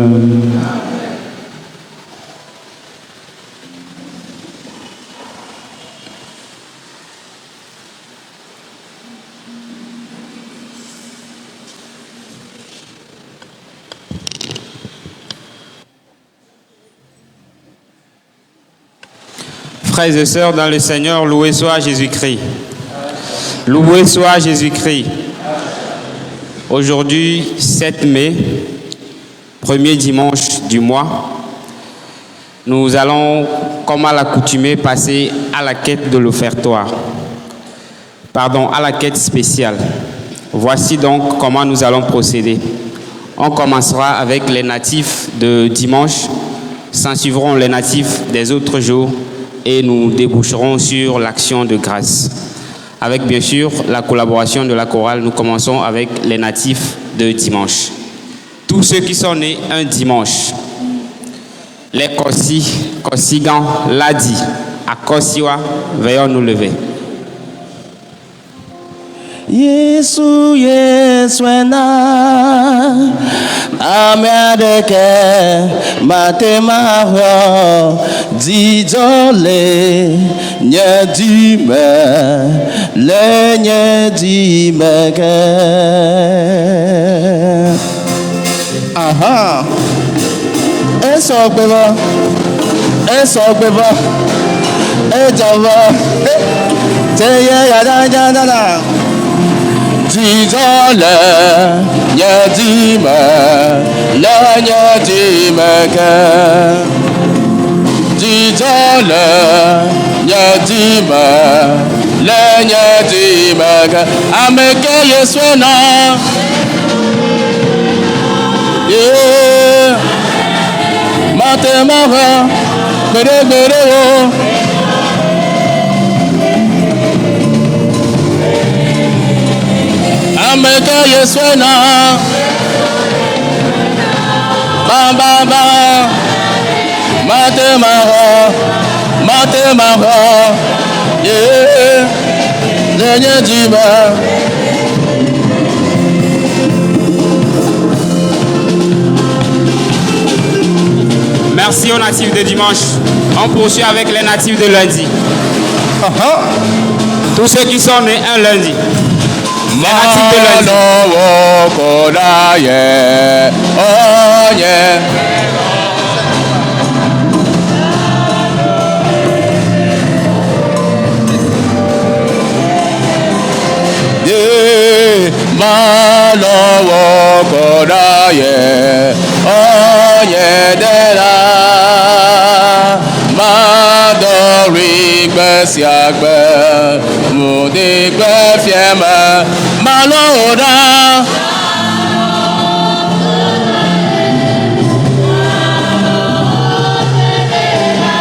Frères et sœurs dans le Seigneur, loué soit Jésus-Christ. Loué soit Jésus-Christ. Aujourd'hui, 7 mai, premier dimanche du mois, nous allons, comme à l'accoutumée, passer à la quête de l'offertoire. Pardon, à la quête spéciale. Voici donc comment nous allons procéder. On commencera avec les natifs de dimanche, s'en suivront les natifs des autres jours, et nous déboucherons sur l'action de grâce. Avec bien sûr la collaboration de la chorale, nous commençons avec les natifs de dimanche. Tous ceux qui sont nés un dimanche, les Kossigan, Ladi, à Kossiwa, veillons nous lever. Yesu Yeswena Amiadeke Matemaho Didole Nyedime Le Nyedimeke. Aha. Eso gbeba Java. Jijole, nyadime, la nyadime ka. Jijole, nyadime, la nyadime ka. Ameke yeswena. Yeah, Matemara, Gere o. Ameka yeswena, ba ba ba, Matemara, yeah, lenye jima. Merci aux natifs de dimanche. On poursuit avec les natifs de lundi. Tous ceux qui sont nés un lundi. Les natifs de lundi. Siagbe, Mudigbe fieme, Malora.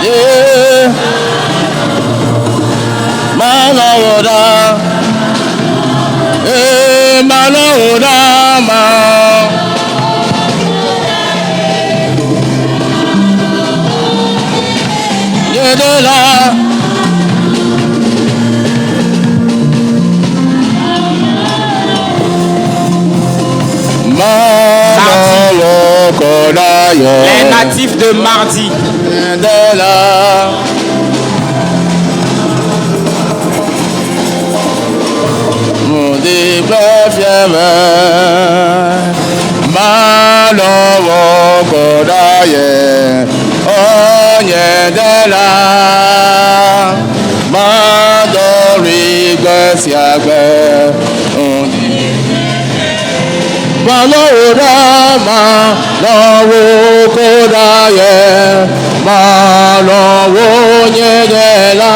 Yeah, Malora. Malora, ma. Yedela. Les natifs de mardi. Malorama, lawo kodaye, malawo nyedela,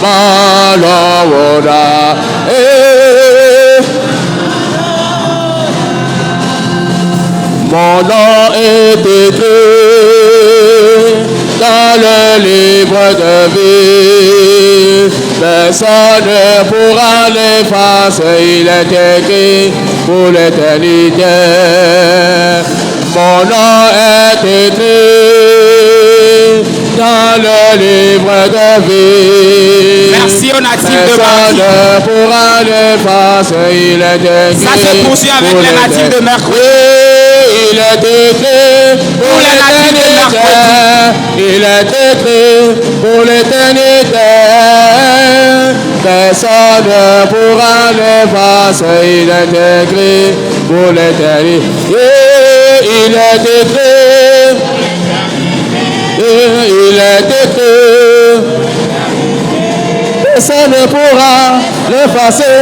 malawoda, mon nom est écrit dans le livre de vie. Personne ne pourra l'effacer, il est écrit pour l'éternité. Mon nom est écrit dans le livre de vie. Merci aux natifs de mardi. Personne ne pourra l'effacer, il est écrit. Ça se poursuit avec les natifs de mercredi. Il est écrit pour l'éternité. Il est écrit pour l'éternité. Personne ne pourra l'effacer. Il est écrit pour l'éternité. Il est écrit. Il est écrit. Personne ne pourra l'effacer.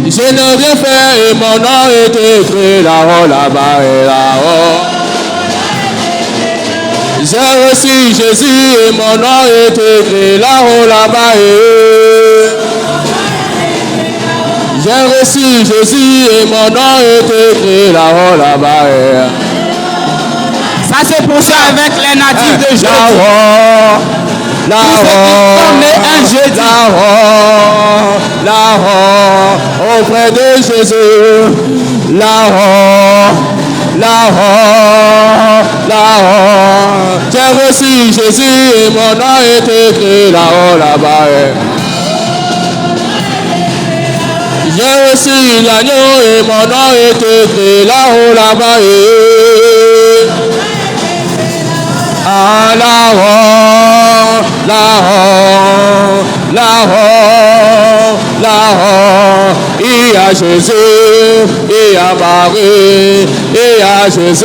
Je n'ai rien fait et mon nom est écrit là-haut, là-bas et là-haut. J'ai reçu Jésus et mon nom est écrit là-haut, là-bas et j'ai reçu Jésus et mon nom est écrit là-haut, là-bas et ça se poursuit avec les natifs de jeudi. Là-haut, auprès de Jésus, là-haut, j'ai reçu Jésus et mon nom est écrit là-haut, là-bas. J'ai reçu l'agneau et mon nom est écrit là-haut, là-bas. Ah, là-haut, il y a Jésus, il y a Marie, il y a à Jésus,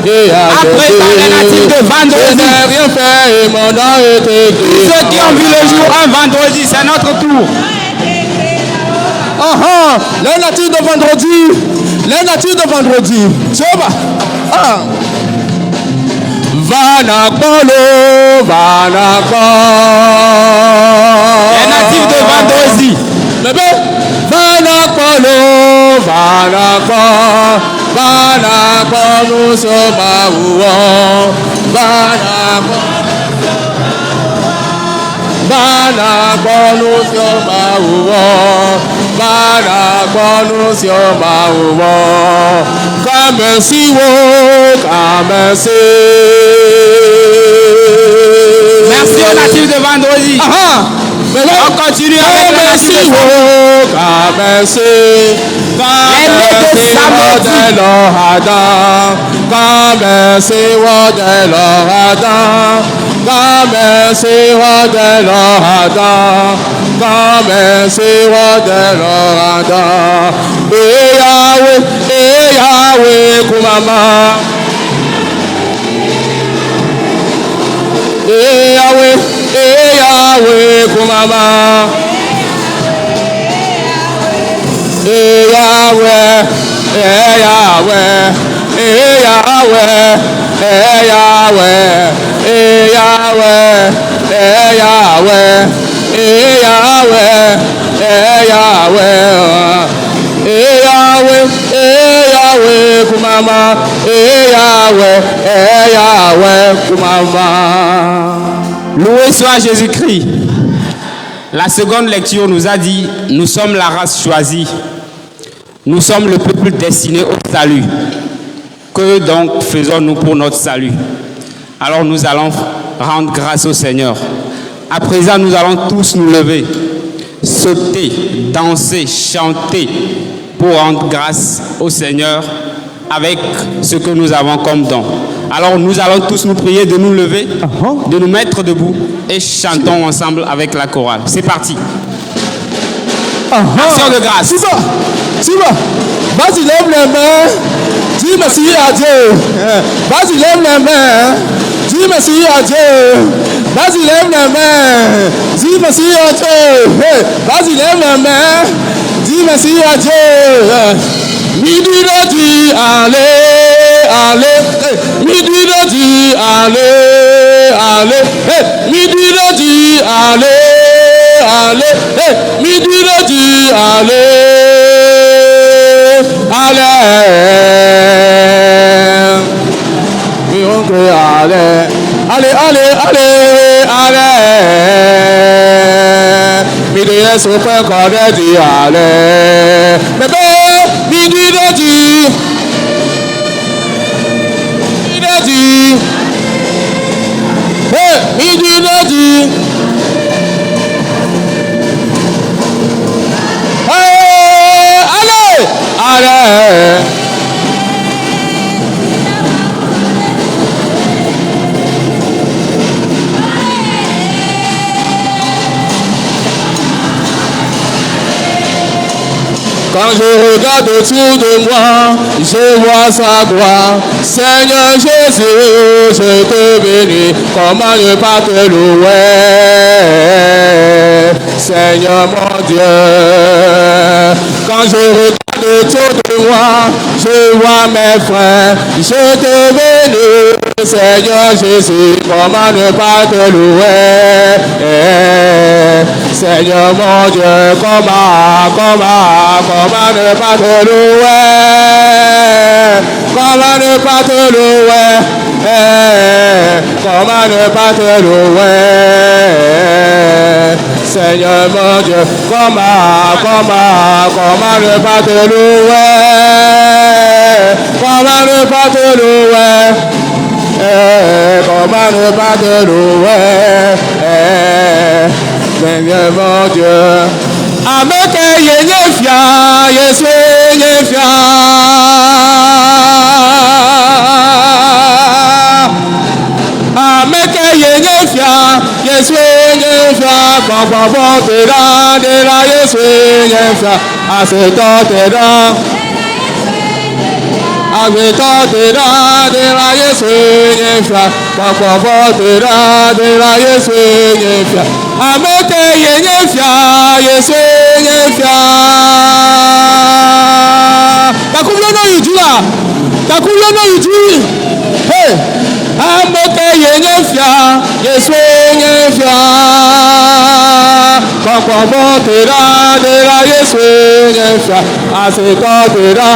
et à Après Jésus. ça, les natifs de Je vendredi. n'ai rien fait et mon nom est écrit. Ceux qui ont vu le jour un vendredi, c'est notre tour. Les natifs de vendredi. Les natifs de vendredi. C'est va. Vanakolo, Vanakolo. Les natifs de vendredi. Bébé. Vanakolo, Vanakolo. Vanakolo, nous sommes à Rouen. Vanakolo. Vanakolo, nous sommes à Rouen. Vanakolo, nous sommes à Rouen. Comme si comme Merci aux natifs de vendredi. On continue avec les natifs de samedi. Yahweh, Kumama. Yahweh, Yahweh, Kumama. Yahweh, Yahweh, Yahweh, Yahweh, Yahweh, Yahweh, Yahweh, Yahweh, Kumama, Yahweh, Yahweh, Kumama. Loué soit Jésus-Christ. La seconde lecture nous a dit, nous sommes la race choisie. Nous sommes le peuple destiné au salut. Que donc faisons-nous pour notre salut? Alors nous allons rendre grâce au Seigneur. À présent, nous allons tous nous lever, sauter, danser, chanter pour rendre grâce au Seigneur avec ce que nous avons comme don. Alors nous allons tous nous prier de nous lever, de nous mettre debout et chantons ensemble avec la chorale. C'est parti. Action de grâce. Siva, vas-y, lève les mains. Dis merci à Dieu. Vas-y, lève les mains. Dis merci à Dieu. Vas-y, lève les mains. Dis merci à Dieu. Vas-y, lève les mains. Dis merci à Dieu. Midi le dit, allez, allez. Midi le dit, allez, allez. Midi le dit, allez, allez. Midi le dit, allez, allez. Allez, allez, allez, allez, allez. Midi est sur le point qu'on a dit, allez. Bébé, midi le dit. Midi le dit. Midi le dit. Allez, allez. Quand je regarde autour de moi, je vois sa gloire. Seigneur Jésus, je te bénis. Comment ne pas te louer? Seigneur mon Dieu. Quand je regarde autour de moi, je vois mes frères. Je te bénis. Seigneur Jésus, comment ne pas te louer? Seigneur mon Dieu, comment ne pas te louer? Comment ne pas te louer? Comment ne pas te louer? Seigneur mon Dieu, comment ne pas te louer? Comment ne pas te louer? Comment ne pas te louer? Seigneur mon Dieu, avec Yéfia, Yesu Yéfia. Avec Yéfia, Yesu Yéfia. Papa, t'es là, Yesu Yéfia. À ce temps, t'es là. Avitotera de la Yesu nyefia. Kakobotera de la Yesu nyefia. Amete nyefia Yesu nyefia. Takulo no yujula. Takulo no yujuli. Hey. Amete nyefia Yesu nyefia. Kakobotera de la Yesu nyefia. Asekotera.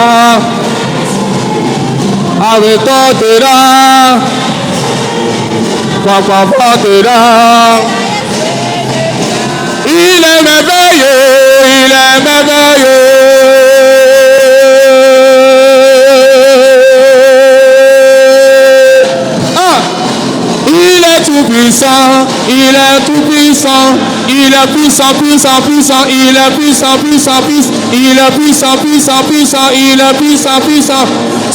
Avitotera. Kakobotera. Il est merveilleux, il est merveilleux. Il est tout puissant, il est tout puissant, il est puissant, puissant, puissant, il est puissant, puissant, puissant, il est puissant, puissant, puissant, il est puissant, puissant.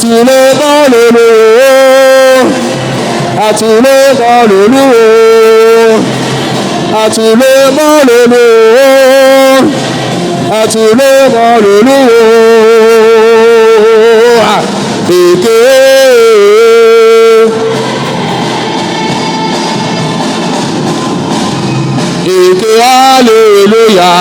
Tout le monde le loue, à tout le monde le loue. À tout le monde le loue, à tout le monde le loue, et que alléluia.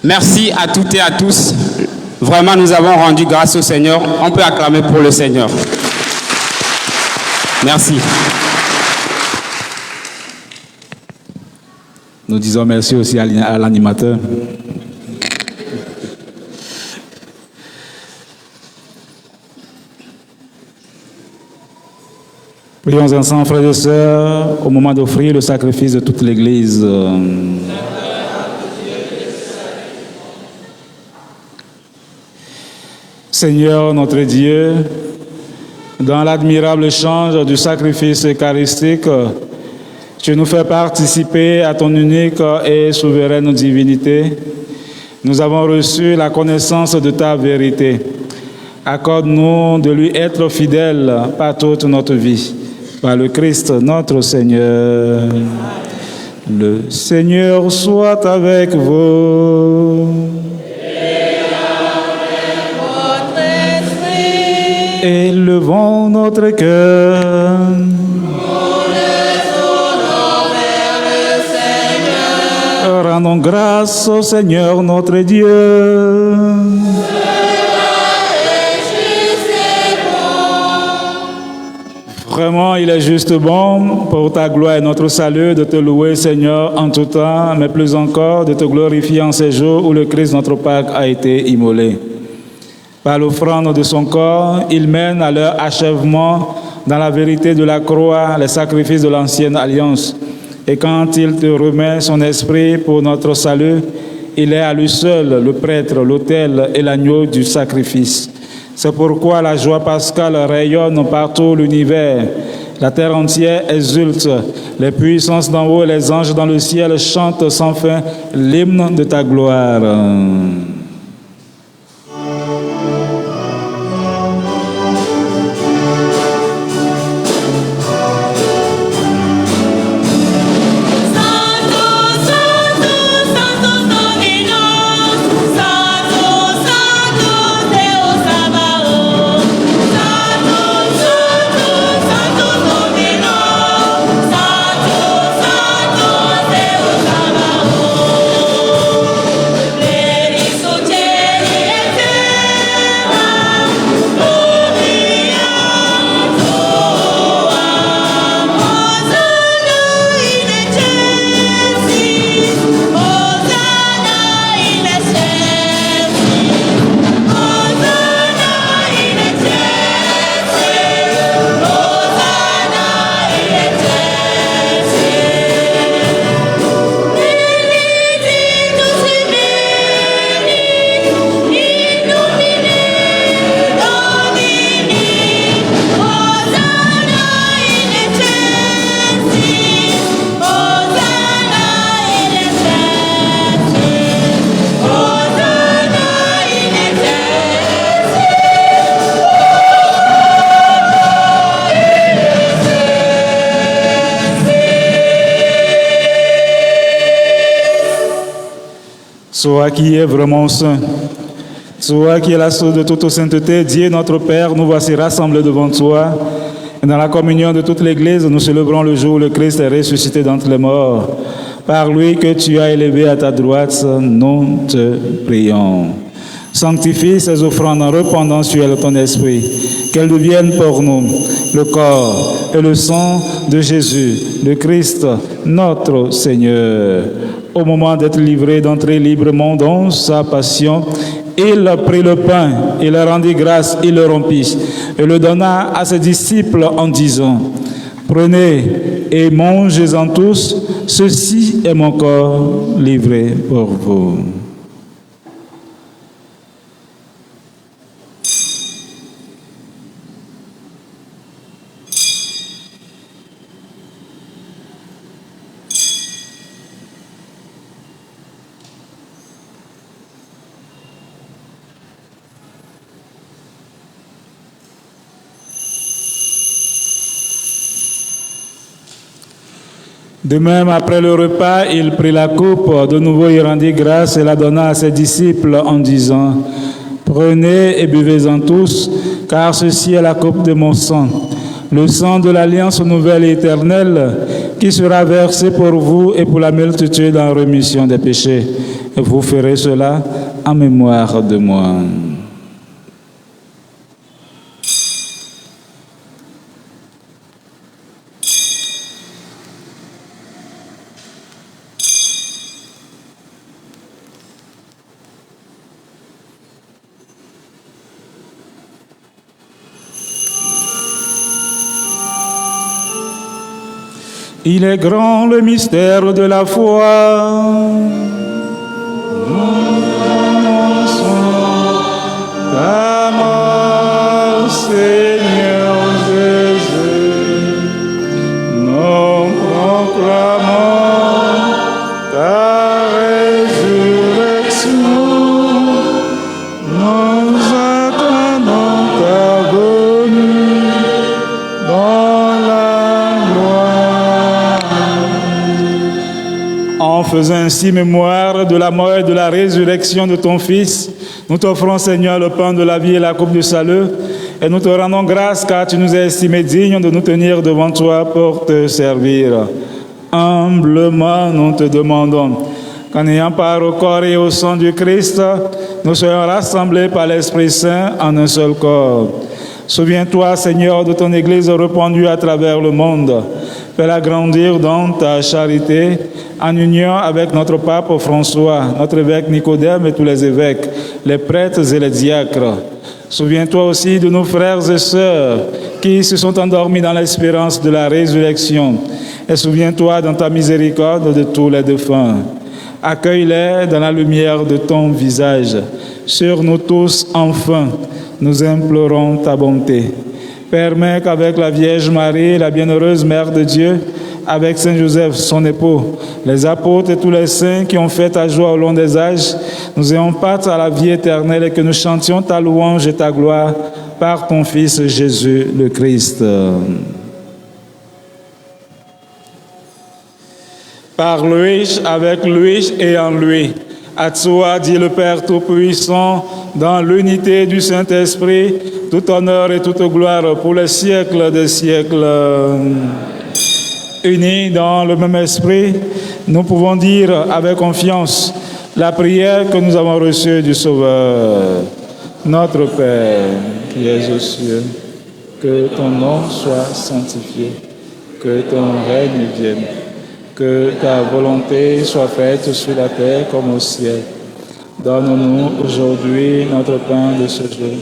Merci à toutes et à tous. Vraiment, nous avons rendu grâce au Seigneur. On peut acclamer pour le Seigneur. Merci. Nous disons merci aussi à l'animateur. Prions ensemble, frères et sœurs, au moment d'offrir le sacrifice de toute l'Église. Seigneur notre Dieu, dans l'admirable échange du sacrifice eucharistique, tu nous fais participer à ton unique et souveraine divinité. Nous avons reçu la connaissance de ta vérité. Accorde-nous de lui être fidèles par toute notre vie. Par le Christ notre Seigneur. Le Seigneur soit avec vous. Élevons notre cœur. Rendons grâce au Seigneur notre Dieu. Vraiment, il est juste bon pour ta gloire et notre salut de te louer, Seigneur, en tout temps, mais plus encore de te glorifier en ces jours où le Christ, notre Pâque, a été immolé. Par l'offrande de son corps, il mène à leur achèvement dans la vérité de la croix les sacrifices de l'ancienne alliance. Et quand il te remet son esprit pour notre salut, il est à lui seul le prêtre, l'autel et l'agneau du sacrifice. C'est pourquoi la joie pascale rayonne par tout l'univers. La terre entière exulte. Les puissances d'en haut et les anges dans le ciel chantent sans fin l'hymne de ta gloire. So Toi qui es vraiment saint, toi qui es la source de toute sainteté, Dieu notre Père, nous voici rassemblés devant toi. Et dans la communion de toute l'Église, nous célébrons le jour où le Christ est ressuscité d'entre les morts. Par lui que tu as élevé à ta droite, nous te prions. Sanctifie ces offrandes en répandant sur elles ton esprit, qu'elles deviennent pour nous le corps et le sang de Jésus, le Christ, notre Seigneur. Au moment d'être livré, d'entrer librement dans sa passion, il prit le pain, il rendit grâce, il le rompit et le donna à ses disciples en disant: Prenez et mangez-en tous, ceci est mon corps livré pour vous. De même, après le repas, il prit la coupe, de nouveau il rendit grâce et la donna à ses disciples en disant: Prenez et buvez-en tous, car ceci est la coupe de mon sang, le sang de l'alliance nouvelle et éternelle, qui sera versé pour vous et pour la multitude en rémission des péchés. Et vous ferez cela en mémoire de moi. Il est grand le mystère de la foi. Nous annonçons ta mort, Seigneur Jésus. Nous proclamons ta résurrection. Nous attendons ta venue dans la gloire. En faisant ainsi mémoire de la mort et de la résurrection de ton Fils, nous t'offrons, Seigneur, le pain de la vie et la coupe du salut, et nous te rendons grâce car tu nous as estimés dignes de nous tenir devant toi pour te servir. Humblement, nous te demandons qu'en ayant part au corps et au sang du Christ, nous soyons rassemblés par l'Esprit Saint en un seul corps. Souviens-toi, Seigneur, de ton Église répandue à travers le monde. Fais-la grandir dans ta charité, en union avec notre pape François, notre évêque Nicodème et tous les évêques, les prêtres et les diacres. Souviens-toi aussi de nos frères et sœurs qui se sont endormis dans l'espérance de la résurrection. Et souviens-toi dans ta miséricorde de tous les défunts. Accueille-les dans la lumière de ton visage. Sur nous tous, enfin, nous implorons ta bonté. Permets qu'avec la Vierge Marie, la bienheureuse Mère de Dieu, avec Saint Joseph, son époux, les apôtres et tous les saints qui ont fait ta joie au long des âges, nous ayons part à la vie éternelle et que nous chantions ta louange et ta gloire par ton Fils Jésus le Christ. Par lui, avec lui et en lui. À toi, dit le Père Tout-Puissant, dans l'unité du Saint-Esprit, tout honneur et toute gloire pour les siècles des siècles. Unis dans le même esprit, nous pouvons dire avec confiance la prière que nous avons reçue du Sauveur. Notre Père, qui es aux cieux, que ton nom soit sanctifié, que ton règne vienne, que ta volonté soit faite sur la terre comme au ciel. Donne-nous aujourd'hui notre pain de ce jour.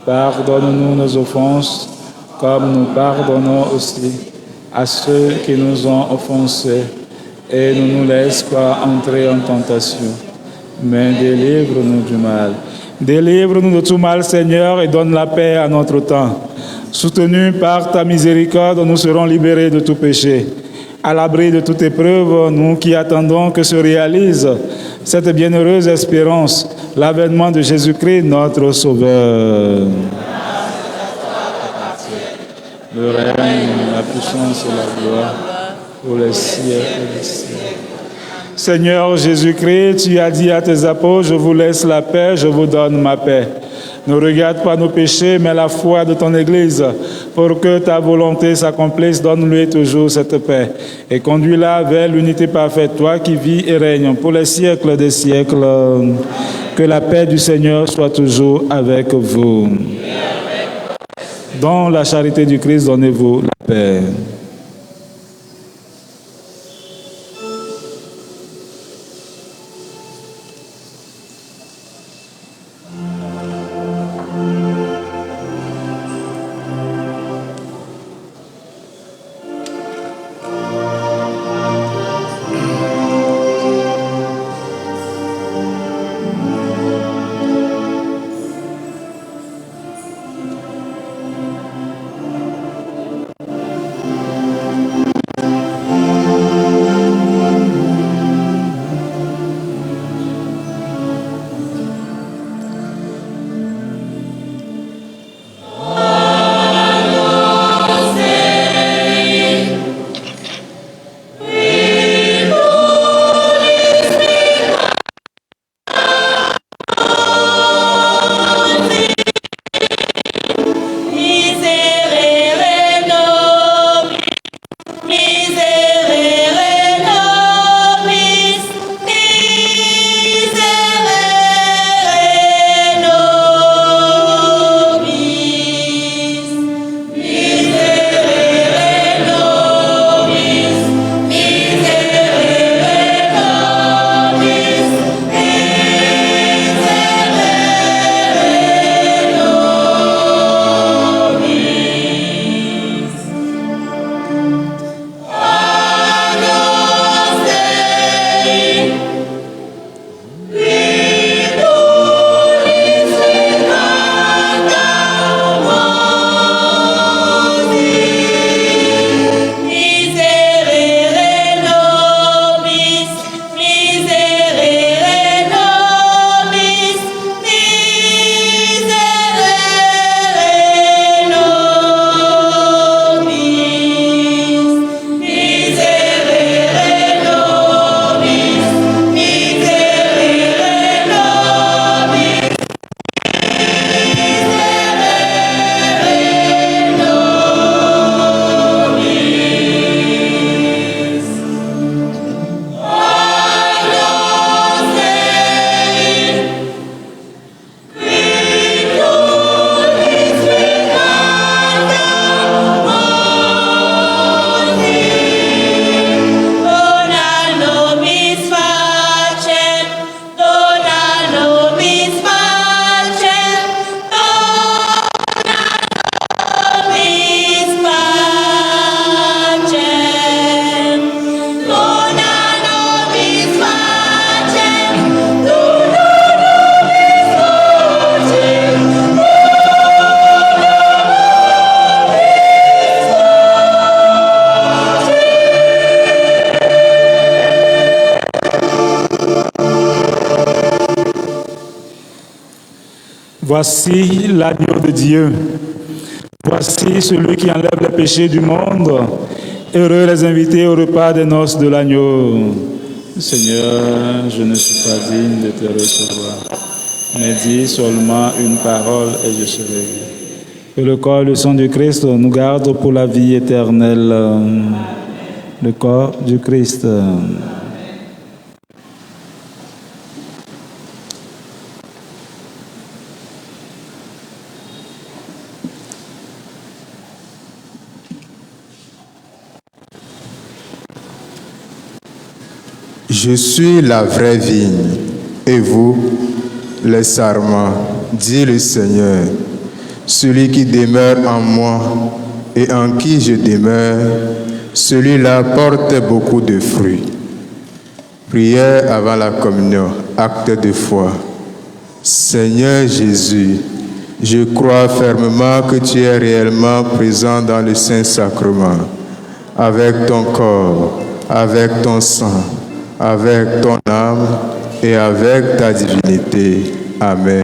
Pardonne-nous nos offenses, comme nous pardonnons aussi à ceux qui nous ont offensés. Et ne nous laisse pas entrer en tentation, mais délivre-nous du mal. Délivre-nous de tout mal, Seigneur, et donne la paix à notre temps. Soutenus par ta miséricorde, nous serons libérés de tout péché. À l'abri de toute épreuve, nous qui attendons que se réalise cette bienheureuse espérance, l'avènement de Jésus-Christ, notre Sauveur. Le règne, la puissance et la gloire pour les siècles des siècles. Seigneur Jésus-Christ, tu as dit à tes apôtres, je vous laisse la paix, je vous donne ma paix. Ne regarde pas nos péchés, mais la foi de ton Église. Pour que ta volonté s'accomplisse, donne-lui toujours cette paix. Et conduis-la vers l'unité parfaite, toi qui vis et règnes pour les siècles des siècles. Que la paix du Seigneur soit toujours avec vous. Dans la charité du Christ, donnez-vous la paix. Voici l'agneau de Dieu. Voici celui qui enlève les péchés du monde. Heureux les invités au repas des noces de l'agneau. Seigneur, je ne suis pas digne de te recevoir, mais dis seulement une parole et je serai guéri. Que le corps et le sang du Christ nous gardent pour la vie éternelle. Le corps du Christ. Je suis la vraie vigne, et vous, les sarments, dit le Seigneur. Celui qui demeure en moi et en qui je demeure, celui-là porte beaucoup de fruits. Prière avant la communion, acte de foi. Seigneur Jésus, je crois fermement que tu es réellement présent dans le Saint-Sacrement, avec ton corps, avec ton sang, avec ton âme et avec ta divinité. Amen.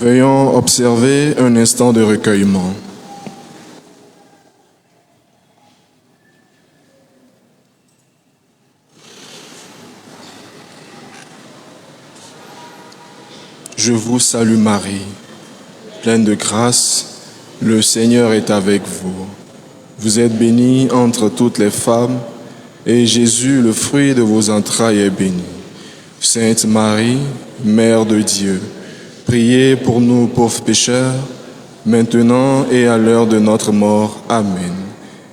Veuillons observer un instant de recueillement. Je vous salue Marie, pleine de grâce, le Seigneur est avec vous. Vous êtes bénie entre toutes les femmes, et Jésus, le fruit de vos entrailles, est béni. Sainte Marie, Mère de Dieu, priez pour nous pauvres pécheurs, maintenant et à l'heure de notre mort. Amen.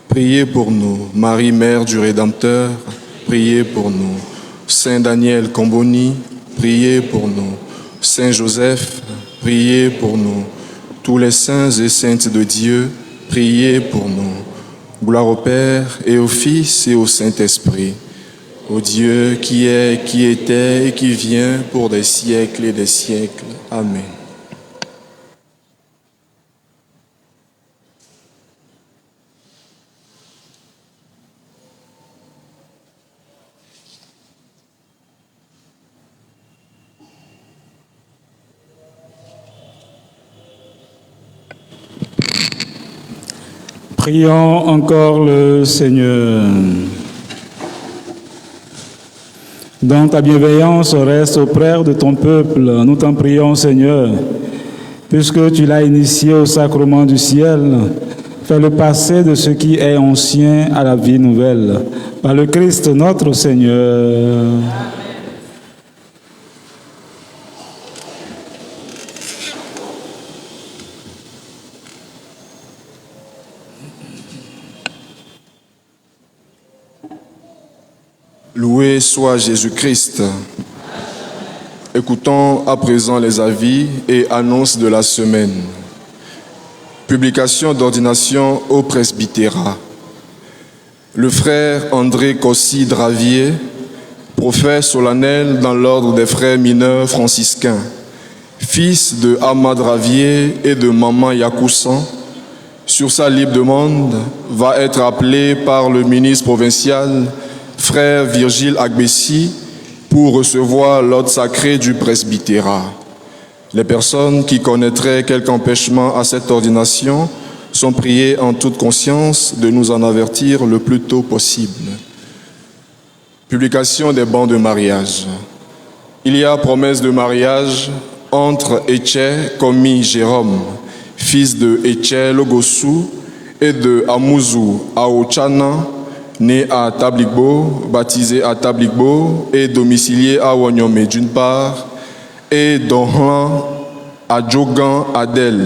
Priez pour nous, Marie, Mère du Rédempteur, priez pour nous. Saint Daniel Comboni, priez pour nous. Saint Joseph, priez pour nous. Tous les saints et saintes de Dieu, priez pour nous. Gloire au Père et au Fils et au Saint-Esprit, au Dieu qui est, qui était et qui vient pour des siècles et des siècles. Amen. Prions encore le Seigneur. Dans ta bienveillance, reste auprès de ton peuple. Nous t'en prions, Seigneur, puisque tu l'as initié au sacrement du ciel. Fais-le passer de ce qui est ancien à la vie nouvelle. Par le Christ notre Seigneur. Loué soit Jésus-Christ. Écoutons à présent les avis et annonces de la semaine. Publication d'ordination au presbytérat. Le frère André Cossy-Dravier, prophète solennel dans l'ordre des frères mineurs franciscains, fils de Ahmad Dravier et de Maman Yakousan, sur sa libre demande, va être appelé par le ministre provincial frère Virgile Agbessi pour recevoir l'ordre sacré du presbytérat. Les personnes qui connaîtraient quelque empêchement à cette ordination sont priées en toute conscience de nous en avertir le plus tôt possible. Publication des bans de mariage. Il y a promesse de mariage entre Etche Komi Jérôme, fils de Etche Logosu, et de Amuzu Aochana, né à Tabligbo, baptisé à Tabligbo et domicilié à Wanyome d'une part, et Dohlan Adjogan Adel,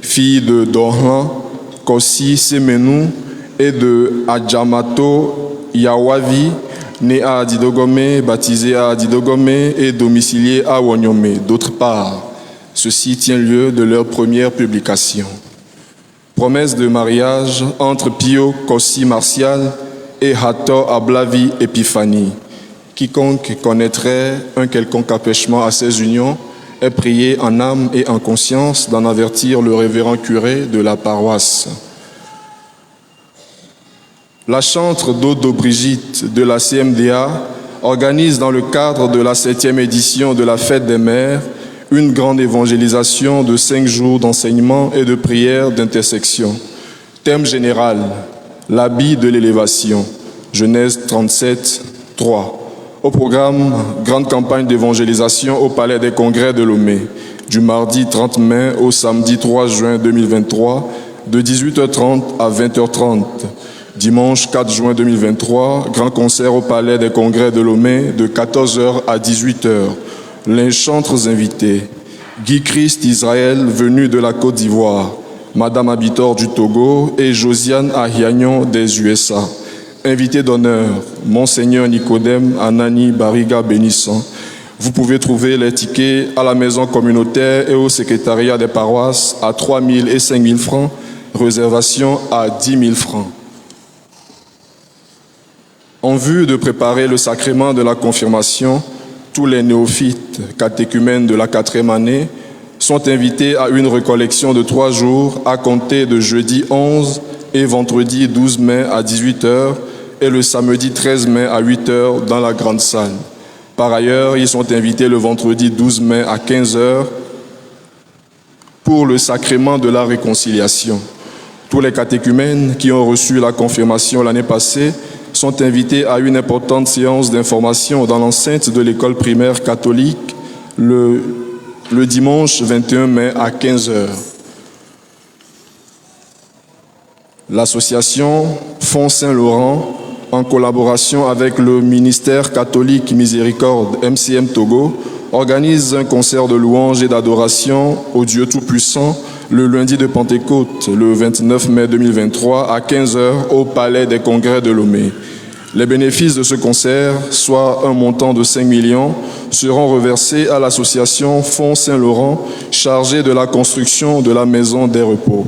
fille de Dohlan Kossi Semenou et de Adjamato Yawavi, né à Adidogome, baptisé à Adidogome et domicilié à Wanyome d'autre part. Ceci tient lieu de leur première publication. Promesse de mariage entre Pio Kossi Martial et Hathor Ablavi Epiphanie. Quiconque connaîtrait un quelconque empêchement à ces unions est prié en âme et en conscience d'en avertir le révérend curé de la paroisse. La chantre d'Odo Brigitte de la CMDA organise dans le cadre de la 7e édition de la Fête des Mères une grande évangélisation de 5 jours d'enseignement et de prières d'intersection. Thème général: l'habit de l'élévation. Genèse 37, 3. Au programme, grande campagne d'évangélisation au Palais des Congrès de Lomé, du mardi 30 mai au samedi 3 juin 2023, de 18h30 à 20h30. Dimanche 4 juin 2023, grand concert au Palais des Congrès de Lomé, de 14h à 18h. Les chantres invités: Guy Christ Israël, venu de la Côte d'Ivoire, Madame Abitor du Togo et Josiane Ahiagnon des USA. Invité d'honneur, Monseigneur Nicodème Anani Bariga Bénisson. Vous pouvez trouver les tickets à la maison communautaire et au secrétariat des paroisses à 3 000 et 5 000 francs, réservation à 10 000 francs. En vue de préparer le sacrement de la confirmation, tous les néophytes catéchumènes de la 4e année sont invités à une recollection de 3 jours à compter de jeudi 11 et vendredi 12 mai à 18h et le samedi 13 mai à 8h dans la grande salle. Par ailleurs, ils sont invités le vendredi 12 mai à 15h pour le sacrement de la réconciliation. Tous les catéchumènes qui ont reçu la confirmation l'année passée sont invités à une importante séance d'information dans l'enceinte de l'école primaire catholique le dimanche 21 mai à 15h. L'association Fonds Saint-Laurent, en collaboration avec le ministère catholique Miséricorde MCM Togo, organise un concert de louanges et d'adoration au Dieu Tout-Puissant le lundi de Pentecôte, le 29 mai 2023, à 15h au Palais des Congrès de Lomé. Les bénéfices de ce concert, soit un montant de 5 millions, seront reversés à l'association Fonds Saint-Laurent, chargée de la construction de la Maison des Repos.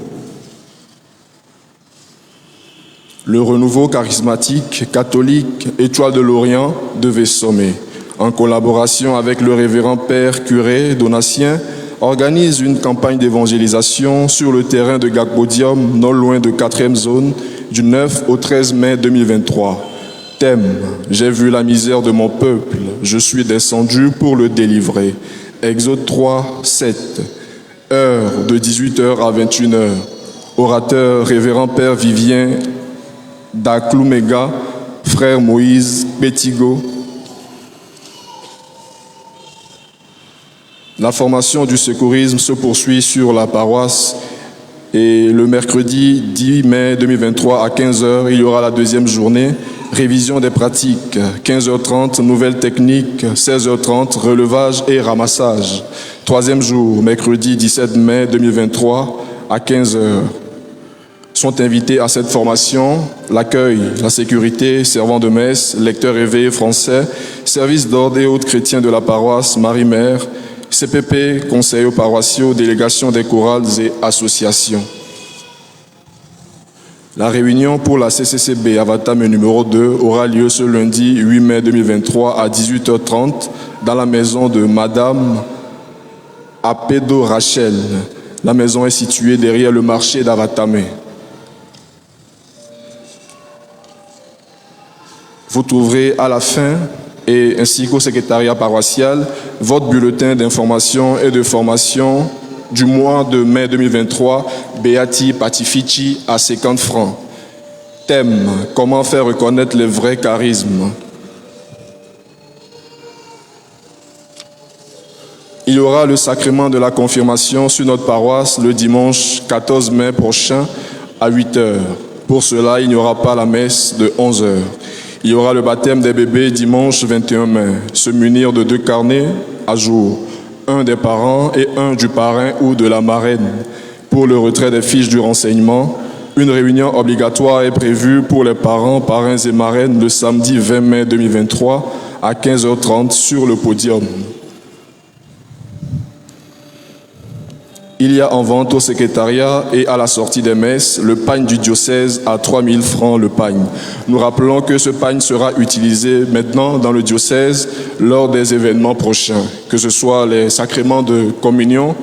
Le renouveau charismatique catholique Étoile de l'Orient de Vessomé, en collaboration avec le révérend père curé Donatien, organise une campagne d'évangélisation sur le terrain de Gagbodium, non loin de 4e zone, du 9 au 13 mai 2023. Thème: j'ai vu la misère de mon peuple, je suis descendu pour le délivrer. Exode 3, 7. Heure de 18h à 21h. Orateur révérend père Vivien Daklumega, frère Moïse Bétigo. La formation du secourisme se poursuit sur la paroisse et le mercredi 10 mai 2023 à 15h, il y aura la deuxième journée, révision des pratiques, 15h30, nouvelles techniques, 16h30, relevage et ramassage. Troisième jour, mercredi 17 mai 2023 à 15h. Sont invités à cette formation l'accueil, la sécurité, servant de messe, lecteurs éveillés français, service d'ordre et autres chrétiens de la paroisse Marie-Mère, CPP, conseillers paroissiaux, délégation des chorales et associations. La réunion pour la CCCB Avatame numéro 2 aura lieu ce lundi 8 mai 2023 à 18h30 dans la maison de Madame Apedo Rachel. La maison est située derrière le marché d'Avatame. Vous trouverez à la fin, et ainsi qu'au secrétariat paroissial, votre bulletin d'information et de formation du mois de mai 2023, Beati Patifici, à 50 francs. Thème: comment faire reconnaître les vrais charismes. Il y aura le sacrement de la confirmation sur notre paroisse le dimanche 14 mai prochain à 8h. Pour cela, il n'y aura pas la messe de 11h. Il y aura le baptême des bébés dimanche 21 mai. Se munir de 2 carnets à jour, un des parents et un du parrain ou de la marraine. Pour le retrait des fiches du renseignement, une réunion obligatoire est prévue pour les parents, parrains et marraines le samedi 20 mai 2023 à 15h30 sur le podium. Il y a en vente au secrétariat et à la sortie des messes le pagne du diocèse à 3 000 francs le pagne. Nous rappelons que ce pagne sera utilisé maintenant dans le diocèse lors des événements prochains, que ce soit les sacrements de communion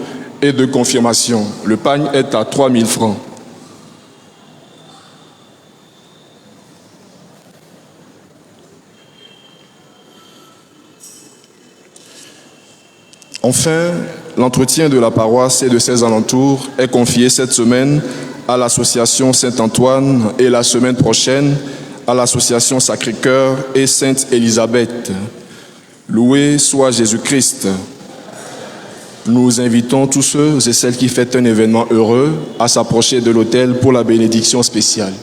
et de confirmation. Le pagne est à 3 000 francs. Enfin, l'entretien de la paroisse et de ses alentours est confié cette semaine à l'association Saint-Antoine et la semaine prochaine à l'association Sacré-Cœur et Sainte-Élisabeth. Loué soit Jésus-Christ. Nous invitons tous ceux et celles qui fêtent un événement heureux à s'approcher de l'autel pour la bénédiction spéciale.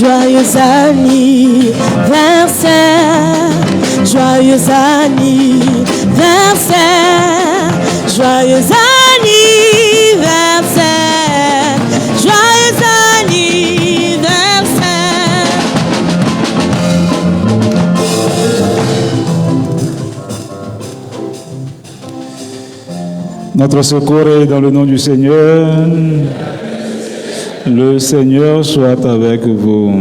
Joyeux anniversaire, joyeux anniversaire, joyeux anniversaire, joyeux anniversaire. Notre secours est dans le nom du Seigneur. Le Seigneur soit avec vous.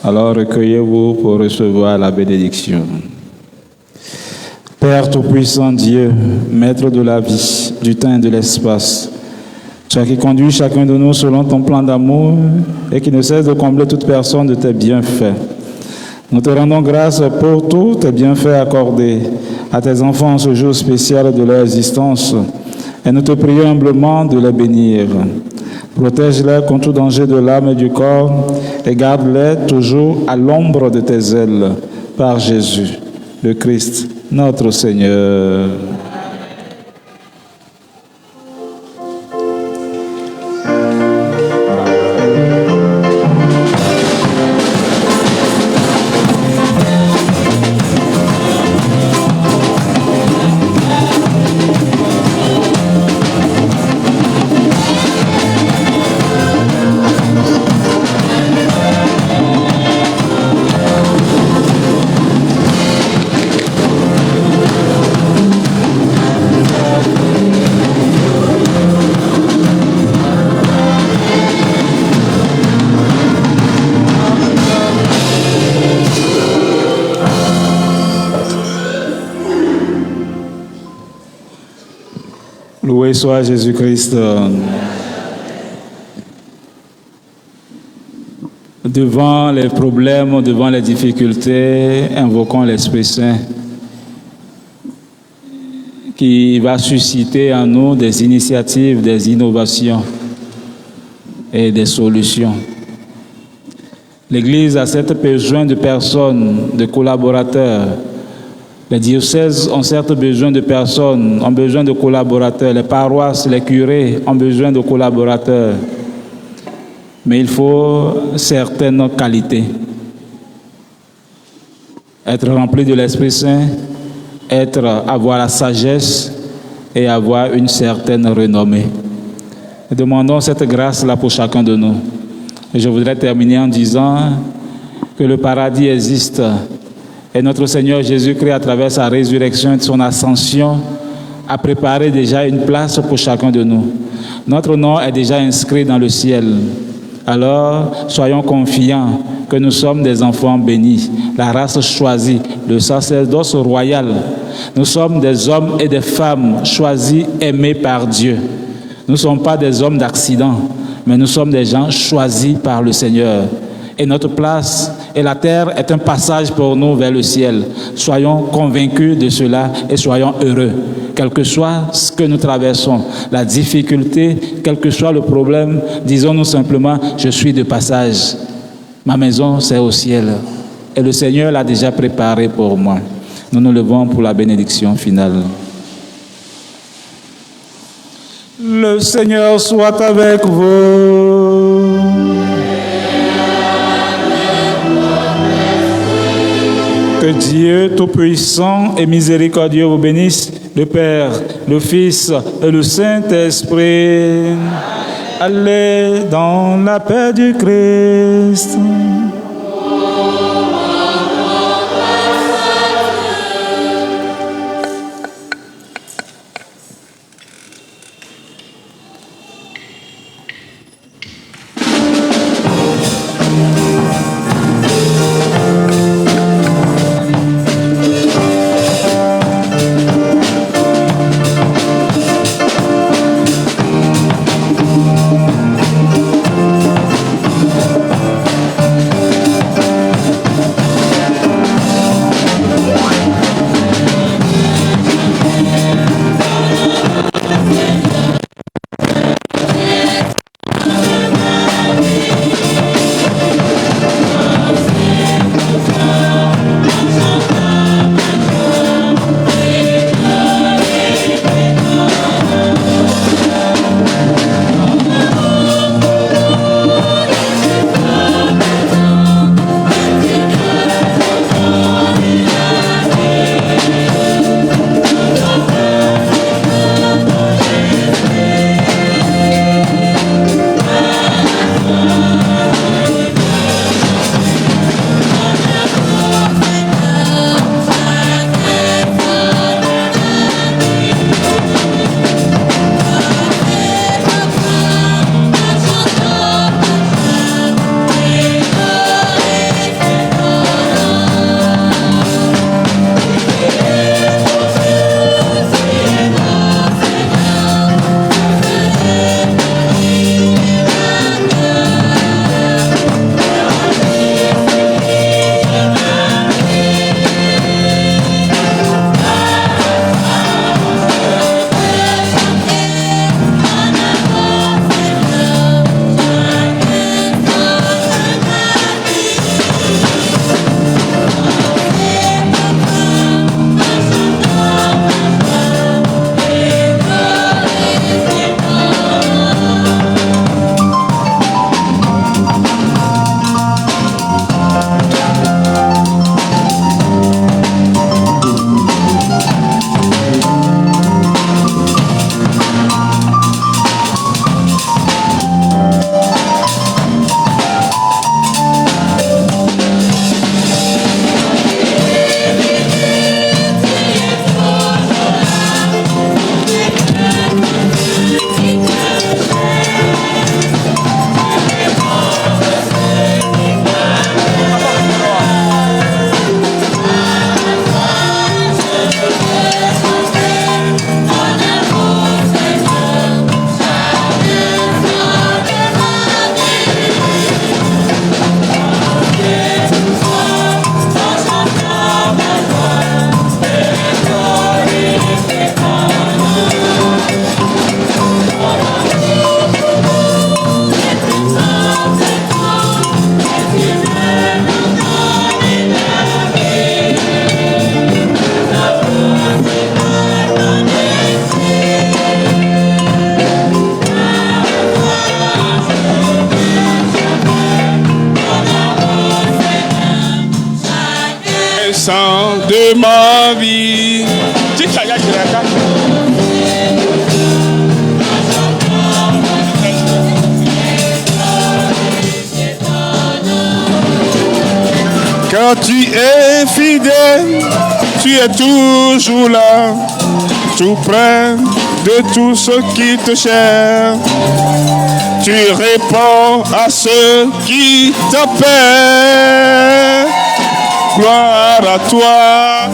Alors recueillez-vous pour recevoir la bénédiction. Père Tout-Puissant Dieu, Maître de la vie, du temps et de l'espace, toi qui conduis chacun de nous selon ton plan d'amour et qui ne cesse de combler toute personne de tes bienfaits. Nous te rendons grâce pour tous tes bienfaits accordés à tes enfants en ce jour spécial de leur existence et nous te prions humblement de les bénir. Protège-les contre tout danger de l'âme et du corps et garde-les toujours à l'ombre de tes ailes par Jésus, le Christ, notre Seigneur. Loué soit Jésus-Christ. Devant les problèmes, devant les difficultés, invoquons l'Esprit Saint qui va susciter en nous des initiatives, des innovations et des solutions. L'Église a certes besoin de personnes, de collaborateurs. Les diocèses ont certes besoin de personnes, ont besoin de collaborateurs. Les paroisses, les curés ont besoin de collaborateurs. Mais il faut certaines qualités. Être rempli de l'Esprit Saint, avoir la sagesse et avoir une certaine renommée. Demandons cette grâce-là pour chacun de nous. Et je voudrais terminer en disant que le paradis existe. Et notre Seigneur Jésus-Christ, à travers sa résurrection et son ascension, a préparé déjà une place pour chacun de nous. Notre nom est déjà inscrit dans le ciel. Alors, soyons confiants que nous sommes des enfants bénis, la race choisie, le sacerdoce royal. Nous sommes des hommes et des femmes choisis, aimés par Dieu. Nous ne sommes pas des hommes d'accident, mais nous sommes des gens choisis par le Seigneur. Et notre place et la terre est un passage pour nous vers le ciel. Soyons convaincus de cela et soyons heureux. Quel que soit ce que nous traversons, la difficulté, quel que soit le problème, disons-nous simplement, je suis de passage. Ma maison, c'est au ciel. Et le Seigneur l'a déjà préparé pour moi. Nous nous levons pour la bénédiction finale. Le Seigneur soit avec vous. Que Dieu Tout-Puissant et Miséricordieux vous bénisse, le Père, le Fils et le Saint-Esprit. Allez dans la paix du Christ. tout-puissant de ma vie. Quand tu es fidèle, tu es toujours là, tout près de tout ce qui te cherche. Tu réponds à ceux qui t'appellent. Gloire à toi,